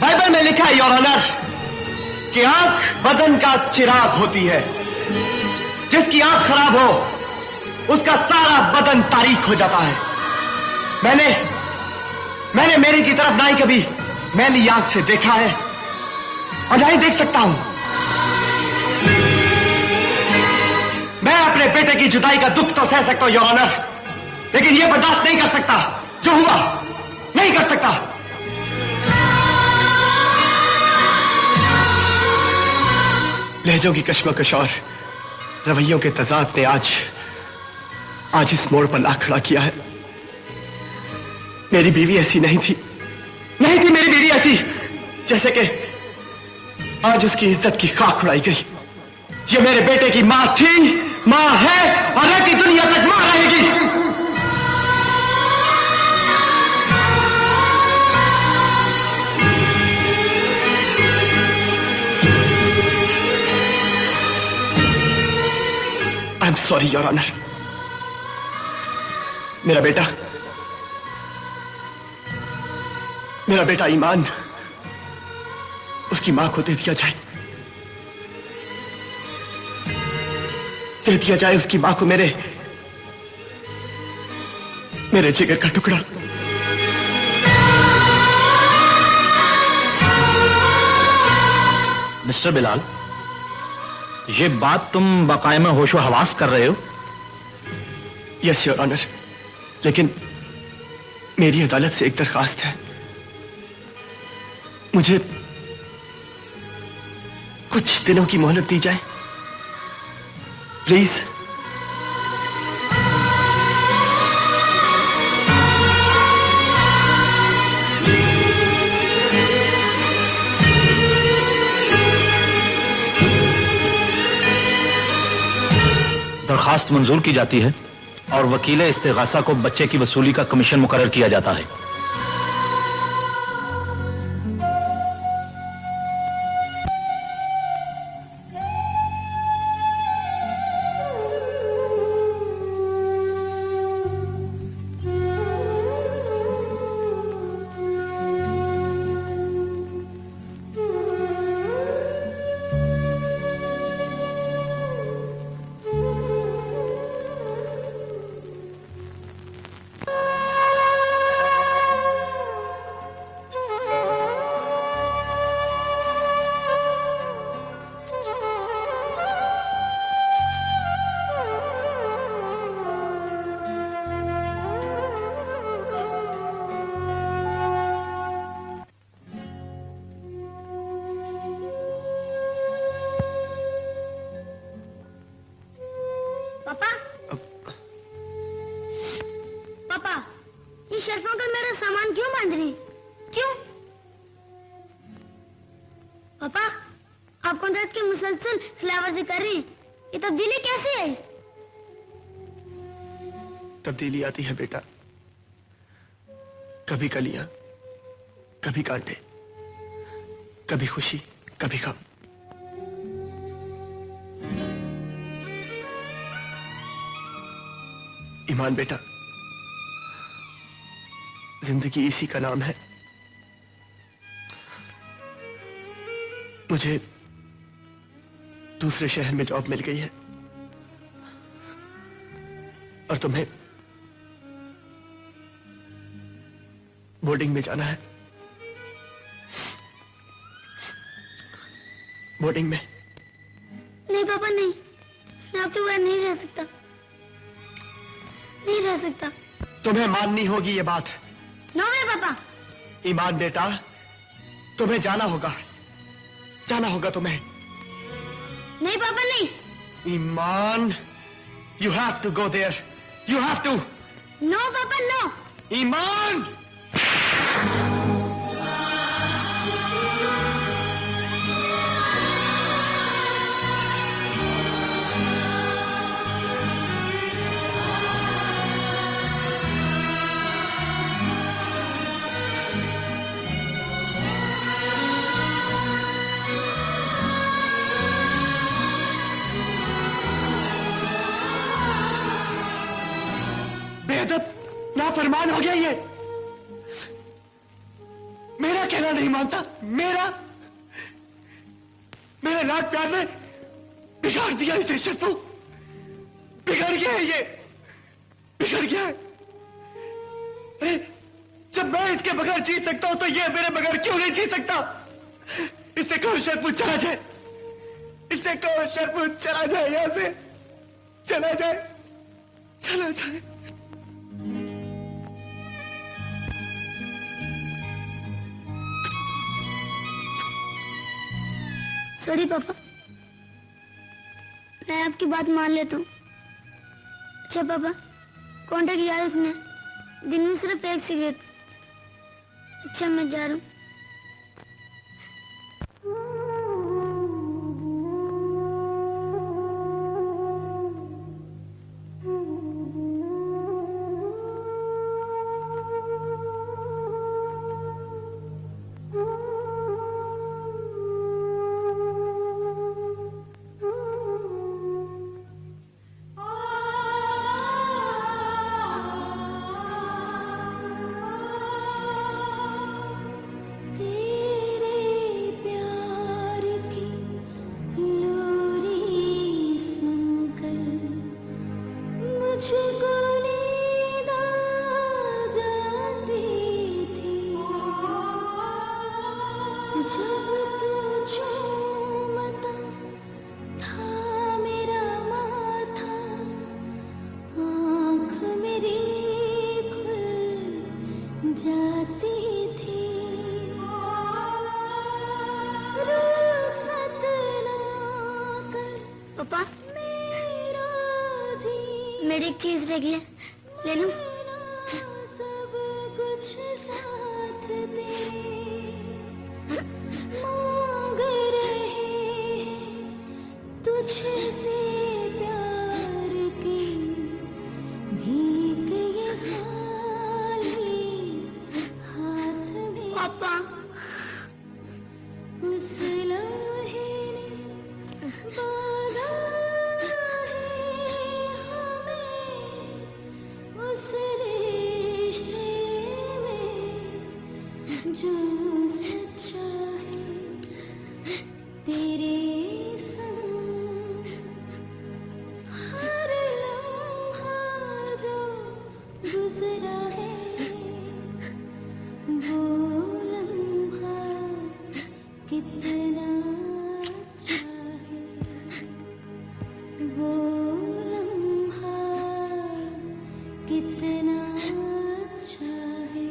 बाइबल में लिखा है योर ऑनर कि आंख बदन का चिराग होती है। जिसकी आंख खराब हो उसका सारा बदन तारीक हो जाता है। मैंने मेरी की तरफ ना ही कभी मैली आंख से देखा है और ना ही देख सकता हूं। मैं अपने बेटे की जुदाई का दुख तो सह सकता हूं योर ऑनर, लेकिन यह बर्दाश्त नहीं कर सकता जो हुआ, नहीं कर सकता। लहजों की कश्मकश और रवैयों के तजाद ने आज इस मोड़ पर ला खड़ा किया है। मेरी बीवी ऐसी नहीं थी मेरी बीवी ऐसी जैसे कि आज उसकी इज्जत की खाक उड़ाई गई। ये मेरे बेटे की मां थी, मां है और रहती दुनिया तक मां रहेगी। I am sorry your honour. मेरा बेटा ईमान उसकी मां को दे दिया जाए उसकी मां को, मेरे जिगर का टुकड़ा।
मिस्टर बिलाल, ये बात तुम बाकायदा में होशो हवास कर रहे हो?
यस योर ऑनर, लेकिन मेरी अदालत से एक दरखास्त है। मुझे कुछ दिनों की मोहलत दी जाए प्लीज।
दरखास्त मंजूर की जाती है और वकील इस्तिगासा को बच्चे की वसूली का कमीशन मुकर्रर किया जाता है।
पापा, पापा, ये शेल्फों पर मेरा सामान क्यों बांध रही? क्यों? पापा, आप कॉन्ट्रैक्ट की मुसलसल खिलाफवर्जी कर रही हैं। ये तब्दीली कैसे है?
तब्दीली आती है बेटा, कभी कलियां, कभी कांटे, कभी खुशी, कभी गम। ईमान बेटा, जिंदगी इसी का नाम है। मुझे दूसरे शहर में जॉब मिल गई है और तुम्हें बोर्डिंग में जाना है। बोर्डिंग में।
नहीं पापा नहीं, मैं आपके बगैर नहीं रह सकता, नहीं रह सकता।
तुम्हें माननी होगी ये बात।
नो मेरे पापा।
ईमान बेटा, तुम्हें जाना होगा, जाना होगा तुम्हें।
नहीं पापा नहीं।
Iman, you have to go there, you have to।
No papa no.
Iman. बेअदब, नाफरमान हो गया ये। मेरा कहना नहीं मानता, मेरे लाड प्यार ने बिगाड़ दिया इसे। शत्रु बिगड़ गया है ये, बिगड़ गया है। अरे जब मैं इसके बगैर जी सकता हूं तो ये मेरे बगैर क्यों नहीं जी सकता? इससे कहो शरपुर चला जाए, इससे कहो शरपुर चला जाए, यहां से चला जाए, चला जाए।
सॉरी पापा, मैं आपकी बात मान लेता हूँ। अच्छा पापा, कॉन्ट्रैक्ट याद रखना, दिन में सिर्फ एक सिगरेट। अच्छा मैं जा रहा हूँ। पापा मेरी एक चीज रह गई है, ले लूं?
सब कुछ साथ दे मांग रहे तुझसे प्यार की भीख ये खाली हाथ में।
पापा
उस लम्हे ने बांधा है हमें उस रिश्ते में जो सच्चा है तेरे संग। हर लम्हा जो गुजरा है वो लम्हा कितना अच्छा है, वो लम्हा कितना अच्छा है।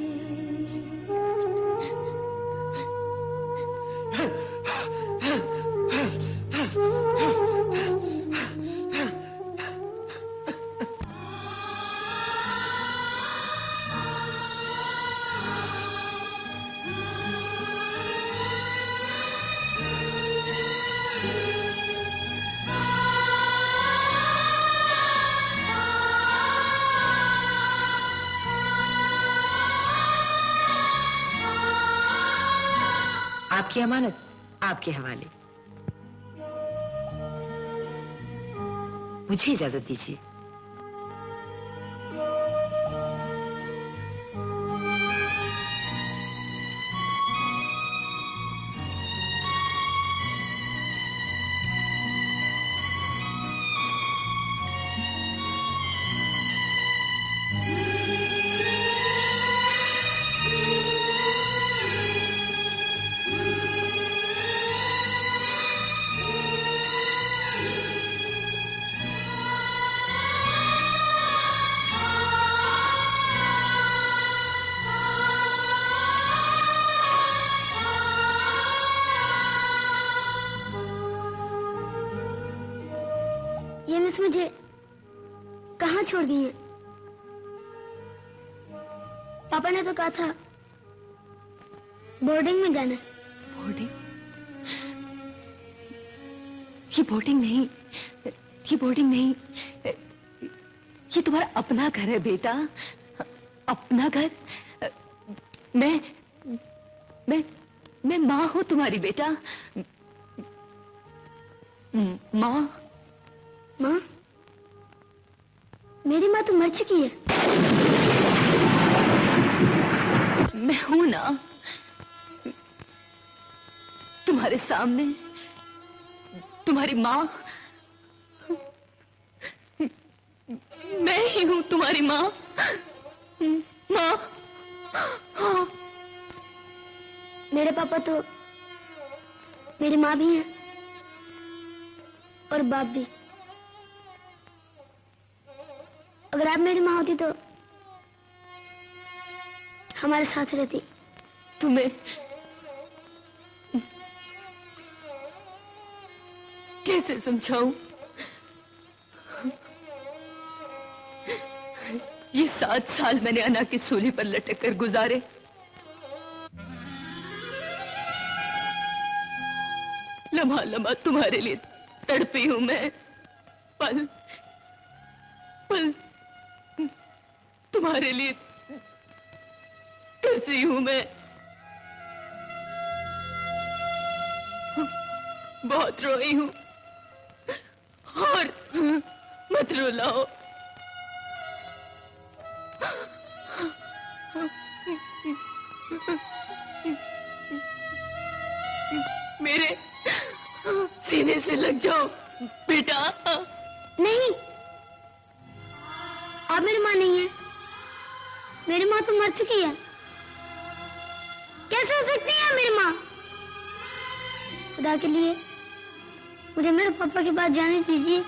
आपकी अमानत आपके हवाले। मुझे इजाजत दीजिए।
ये मिस मुझे कहाँ छोड़ गई है? पापा ने तो कहा था बोर्डिंग में जाना है।
बोर्डिंग? ये बोर्डिंग नहीं, ये बोर्डिंग नहीं, ये तुम्हारा अपना घर है बेटा, अपना घर। मैं माँ हूँ तुम्हारी बेटा। माँ?
माँ? मेरी माँ तो मर चुकी है।
मैं हूं ना तुम्हारे सामने, तुम्हारी माँ। मैं ही हूं तुम्हारी माँ। माँ। हाँ।
मेरे पापा तो मेरी माँ भी हैं और बाप भी। अगर आप मेरी माँ होती तो हमारे साथ रहती।
तुम्हें कैसे समझाऊं? ये 7 साल मैंने अना की सूली पर लटक कर गुजारे। लम्हा लम्हा तुम्हारे लिए तड़पी हूं मैं। पल पल तुम्हारे लिए तरसी हूं मैं। बहुत रोई हूं और मत रुलाओ। मेरे सीने से लग जाओ बेटा।
नहीं, आप मेरी माँ नहीं है। मेरी माँ तो मर चुकी है। कैसे हो सकती है मेरी माँ? खुदा के लिए मुझे मेरे पापा के पास जाने दीजिए।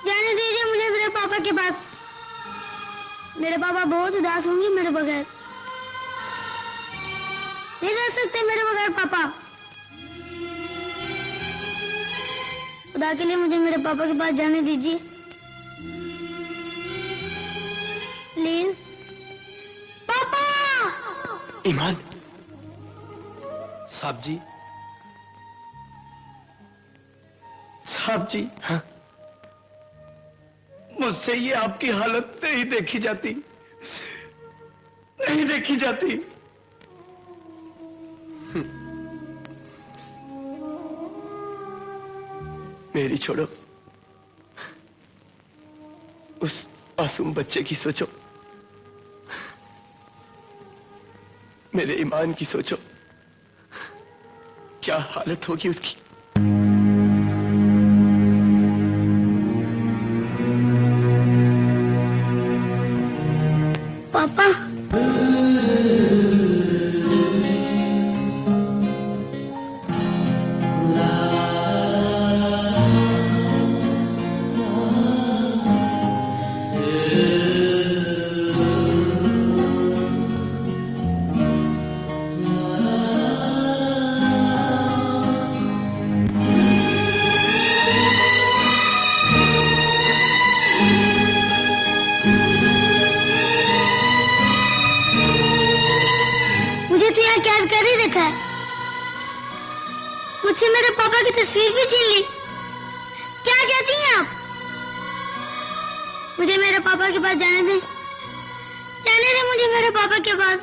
जाने दीजिए मुझे मेरे पापा के पास। मेरे पापा बहुत उदास होंगे मेरे बगैर। नहीं रह सकते मेरे बगैर पापा। खुदा के लिए मुझे मेरे पापा के पास जाने दीजिए प्लीज। पापा!
ईमान साहब जी, साहब जी, हाँ, मुझसे ये आपकी हालत नहीं देखी जाती, नहीं देखी जाती। मेरी छोड़ो, उस मासूम बच्चे की सोचो, मेरे ईमान की सोचो, क्या हालत होगी उसकी।
पापा मुझे तो यहाँ कैद कर ही रखा है। मुझसे मेरे पापा की तस्वीर भी छीन ली। क्या चाहती हैं आप? मुझे मेरे पापा के पास जाने दें, जाने दें मुझे मेरे पापा के पास।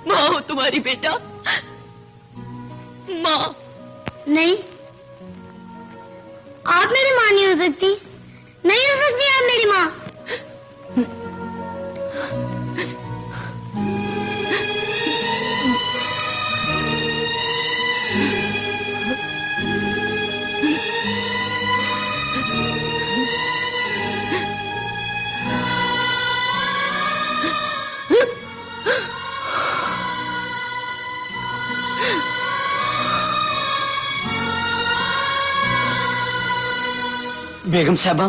माँ हो तुम्हारी बेटा, माँ।
नहीं, आप मेरी माँ नहीं हो सकती, नहीं हो सकती आप मेरी माँ।
बेगम साहबा,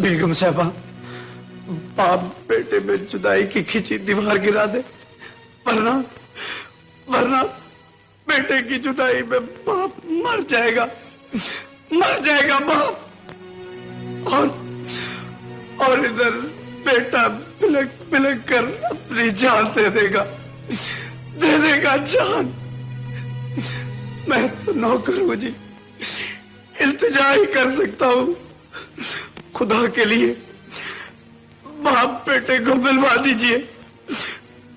बेगम साहबा, बाप बेटे में जुदाई की खिंची दीवार गिरा दे, वरना वरना बेटे की जुदाई में बाप मर जाएगा बाप। और इधर बेटा बिलक बिलक कर अपनी जान दे देगा जान। मैं तो नौकर हूं जी, इल्तिजा ही कर सकता हूं। खुदा के लिए बाप बेटे को मिलवा दीजिए,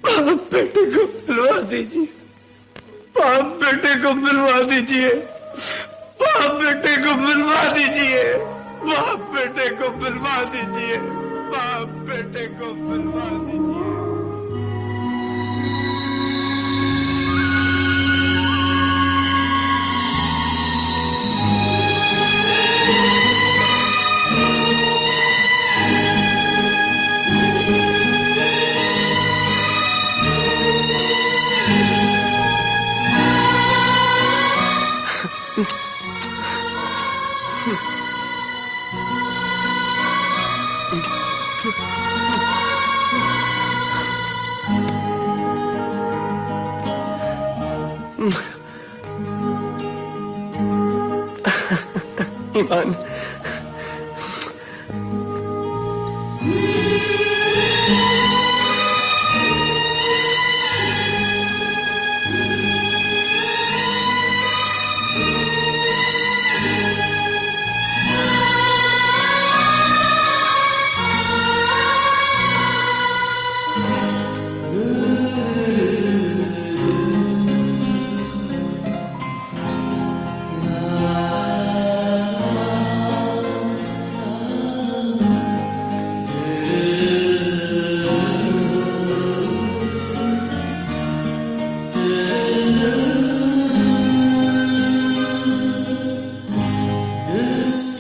बाप बेटे को मिलवा दीजिए, बाप बेटे को मिलवा दीजिए, बाप बेटे को मिलवा दीजिए, बाप बेटे को मिलवा दीजिए, बाप बेटे को मिलवा दीजिए। ईमान,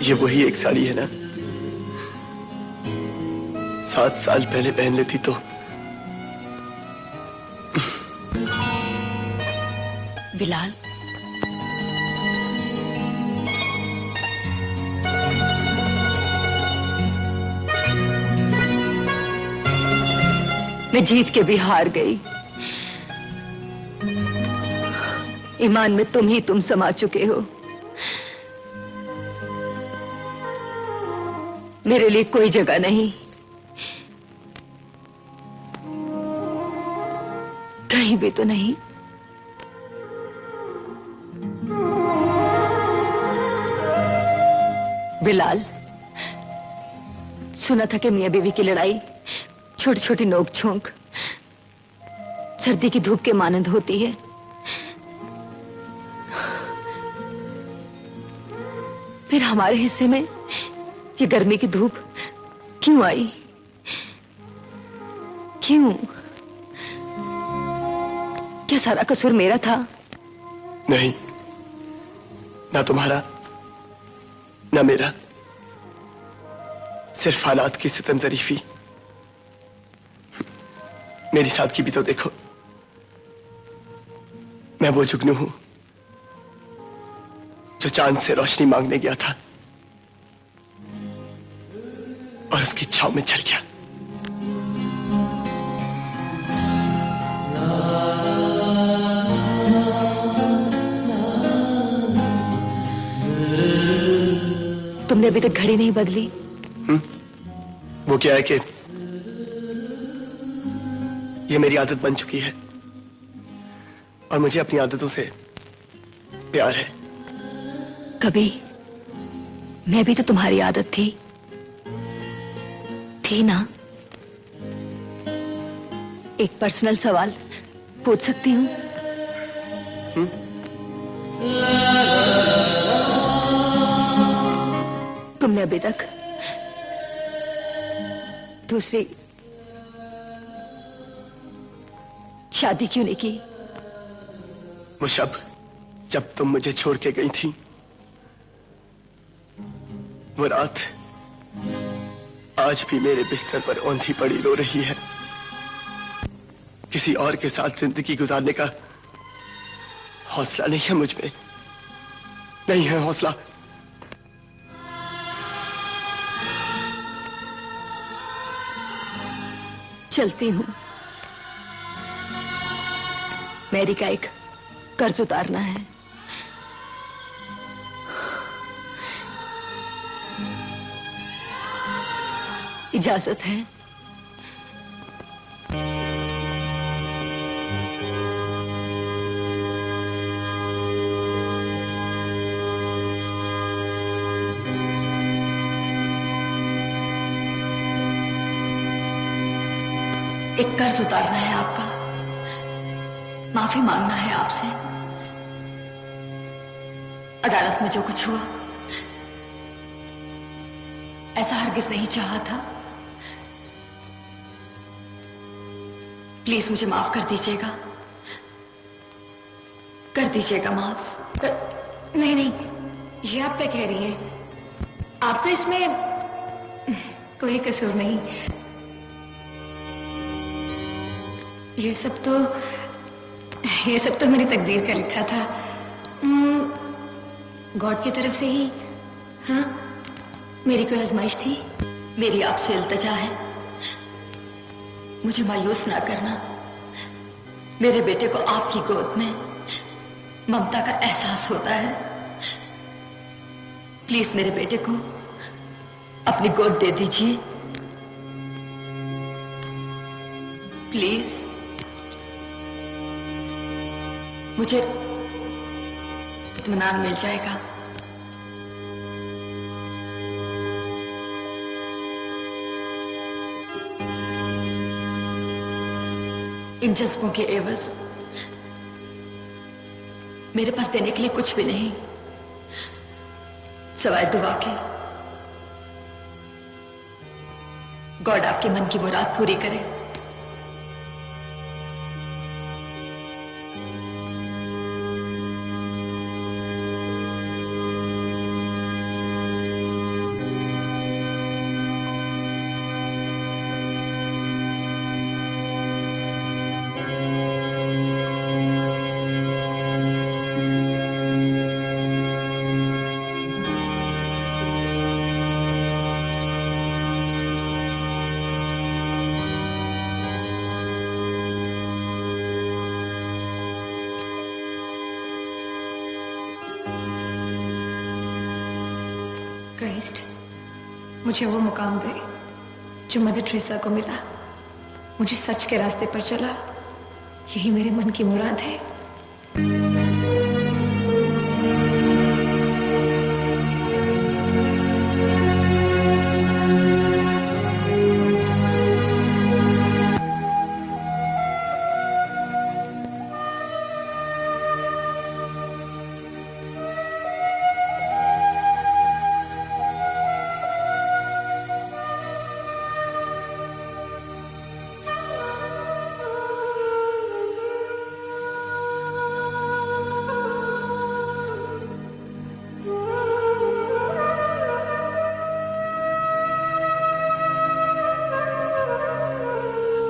ये वही एक साड़ी है ना, 7 साल पहले पहन लेती तो।
बिलाल,
मैं जीत के भी हार गई। ईमान में तुम समा चुके हो। मेरे लिए कोई जगह नहीं, कहीं भी तो नहीं। बिलाल, सुना था कि मियां बीवी की लड़ाई छोटी छोटी नोक झोंक सर्दी की धूप के मानंद होती है। फिर हमारे हिस्से में ये गर्मी की धूप क्यों आई? क्यों? क्या सारा कसूर मेरा था?
नहीं, ना तुम्हारा ना मेरा, सिर्फ हालात की सितम जरीफी। मेरी सादगी भी तो देखो। मैं वो जुगनू हूं जो चांद से रोशनी मांगने गया था और उसकी छाव में जल गया।
तुमने अभी तक घड़ी नहीं बदली?
वो क्या है कि ये मेरी आदत बन चुकी है और मुझे अपनी आदतों से प्यार है।
कभी मैं भी तो तुम्हारी आदत थी ना? एक पर्सनल सवाल पूछ सकती हूँ? तुमने अभी तक दूसरी शादी क्यों नहीं की?
वो शब जब तुम मुझे छोड़ के गई थी, वो रात आज भी मेरे बिस्तर पर औंधी पड़ी रो रही है। किसी और के साथ जिंदगी गुजारने का हौसला नहीं है मुझ में, नहीं है हौसला।
चलती हूँ। मैरी का एक कर्ज उतारना है। इजाजत है? एक कर्ज उतारना है आपका, माफी मांगना है आपसे। अदालत में जो कुछ हुआ ऐसा हरगिज नहीं चाहा था। प्लीज मुझे माफ कर दीजिएगा, कर दीजिएगा माफ।
नहीं नहीं, ये आप क्या कह रही हैं? आपका इसमें कोई कसूर नहीं। ये सब तो मेरी तकदीर का लिखा था, गॉड की तरफ से ही। हाँ, मेरी कोई आजमाइश थी।
मेरी आपसे इल्तिजा है, मुझे मायूस ना करना। मेरे बेटे को आपकी गोद में ममता का एहसास होता है। प्लीज मेरे बेटे को अपनी गोद दे दीजिए, प्लीज। मुझे इत्मीनान मिल जाएगा। इन जज्बों के एवज मेरे पास देने के लिए कुछ भी नहीं सवाए दुआ के। गॉड आपके मन की मुराद पूरी करे।
क्राइस्ट, मुझे वो मुकाम दे जो मदर टेरेसा को मिला। मुझे सच के रास्ते पर चला, यही मेरे मन की मुराद है।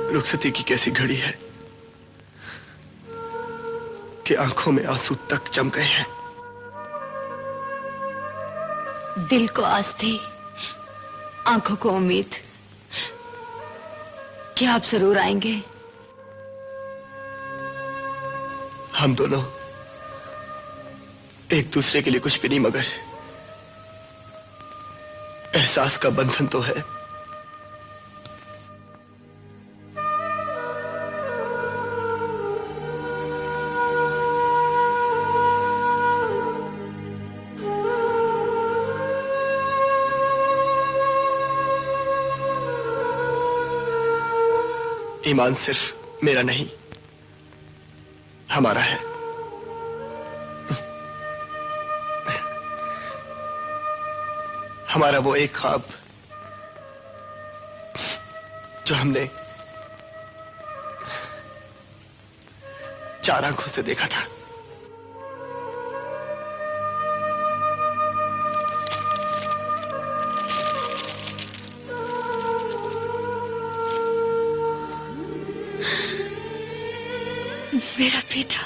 रुखसती की कैसी घड़ी है कि आंखों में आंसू तक जम गए हैं।
दिल को आस थी, आंखों को उम्मीद कि आप जरूर आएंगे।
हम दोनों एक दूसरे के लिए कुछ भी नहीं, मगर एहसास का बंधन तो है। ईमान सिर्फ मेरा नहीं, हमारा है। हमारा वो एक ख्वाब जो हमने 4 आंखों से देखा था।
मेरा बेटा,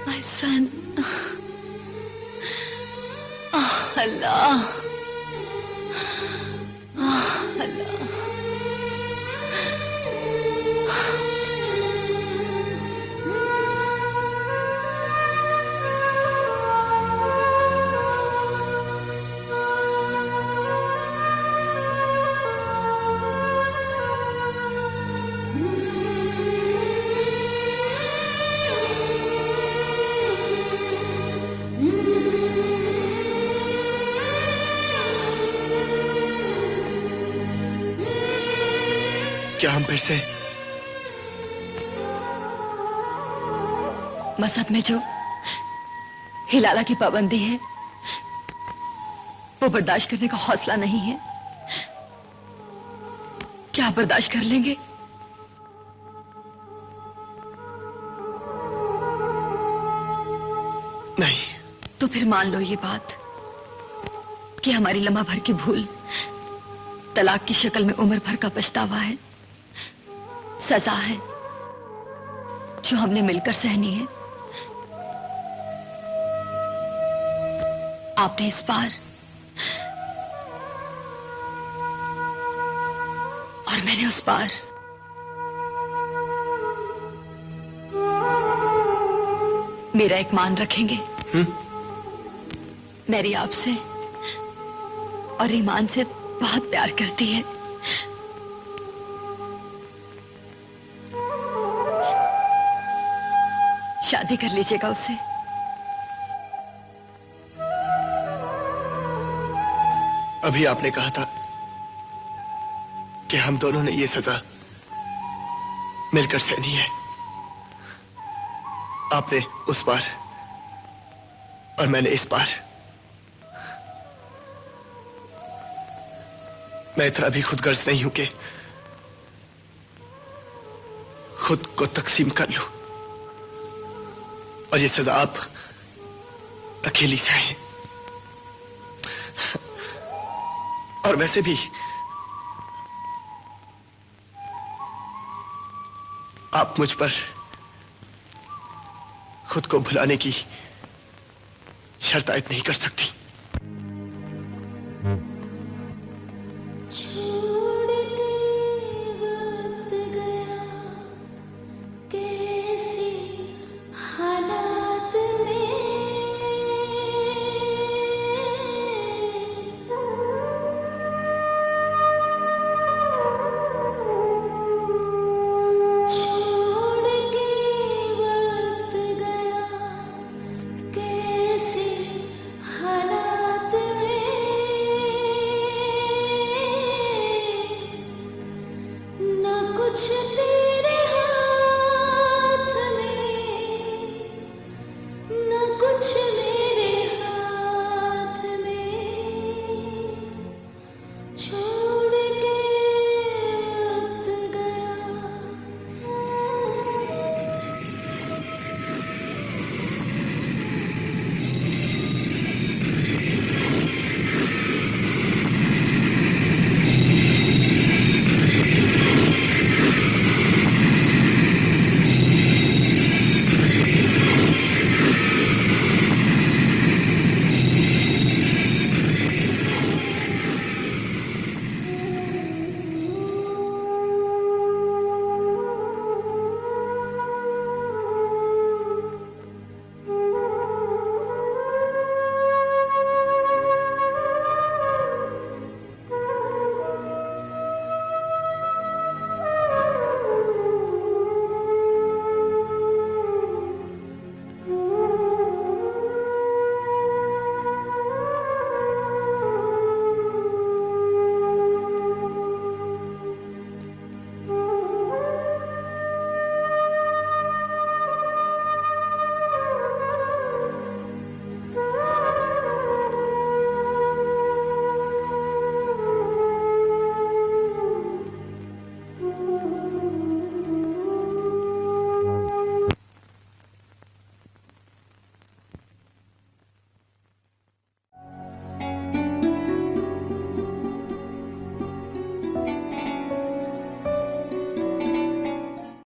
my son. अल्लाह, अल्लाह।
क्या हम फिर से
मजहब में जो हिलाला की पाबंदी है वो बर्दाश्त करने का हौसला नहीं है? क्या आप बर्दाश्त कर लेंगे?
नहीं।
तो फिर मान लो ये बात कि हमारी लम्हा भर की भूल तलाक की शक्ल में उम्र भर का पछतावा है, सजा है जो हमने मिलकर सहनी है। आपने इस बार और मैंने उस बार मेरा एक मान रखेंगे? मेरी आपसे और ईमान से बहुत प्यार करती है। शादी कर लीजिएगा उससे।
अभी आपने कहा था कि हम दोनों ने ये सजा मिलकर सहनी है। आपने उस बार और मैंने इस बार। मैं इतना भी खुदगर्ज नहीं हूं कि खुद को तकसीम कर लूं और ये सजा आप अकेली सहें। और वैसे भी आप मुझ पर खुद को भुलाने की शर्त आयद नहीं कर सकती।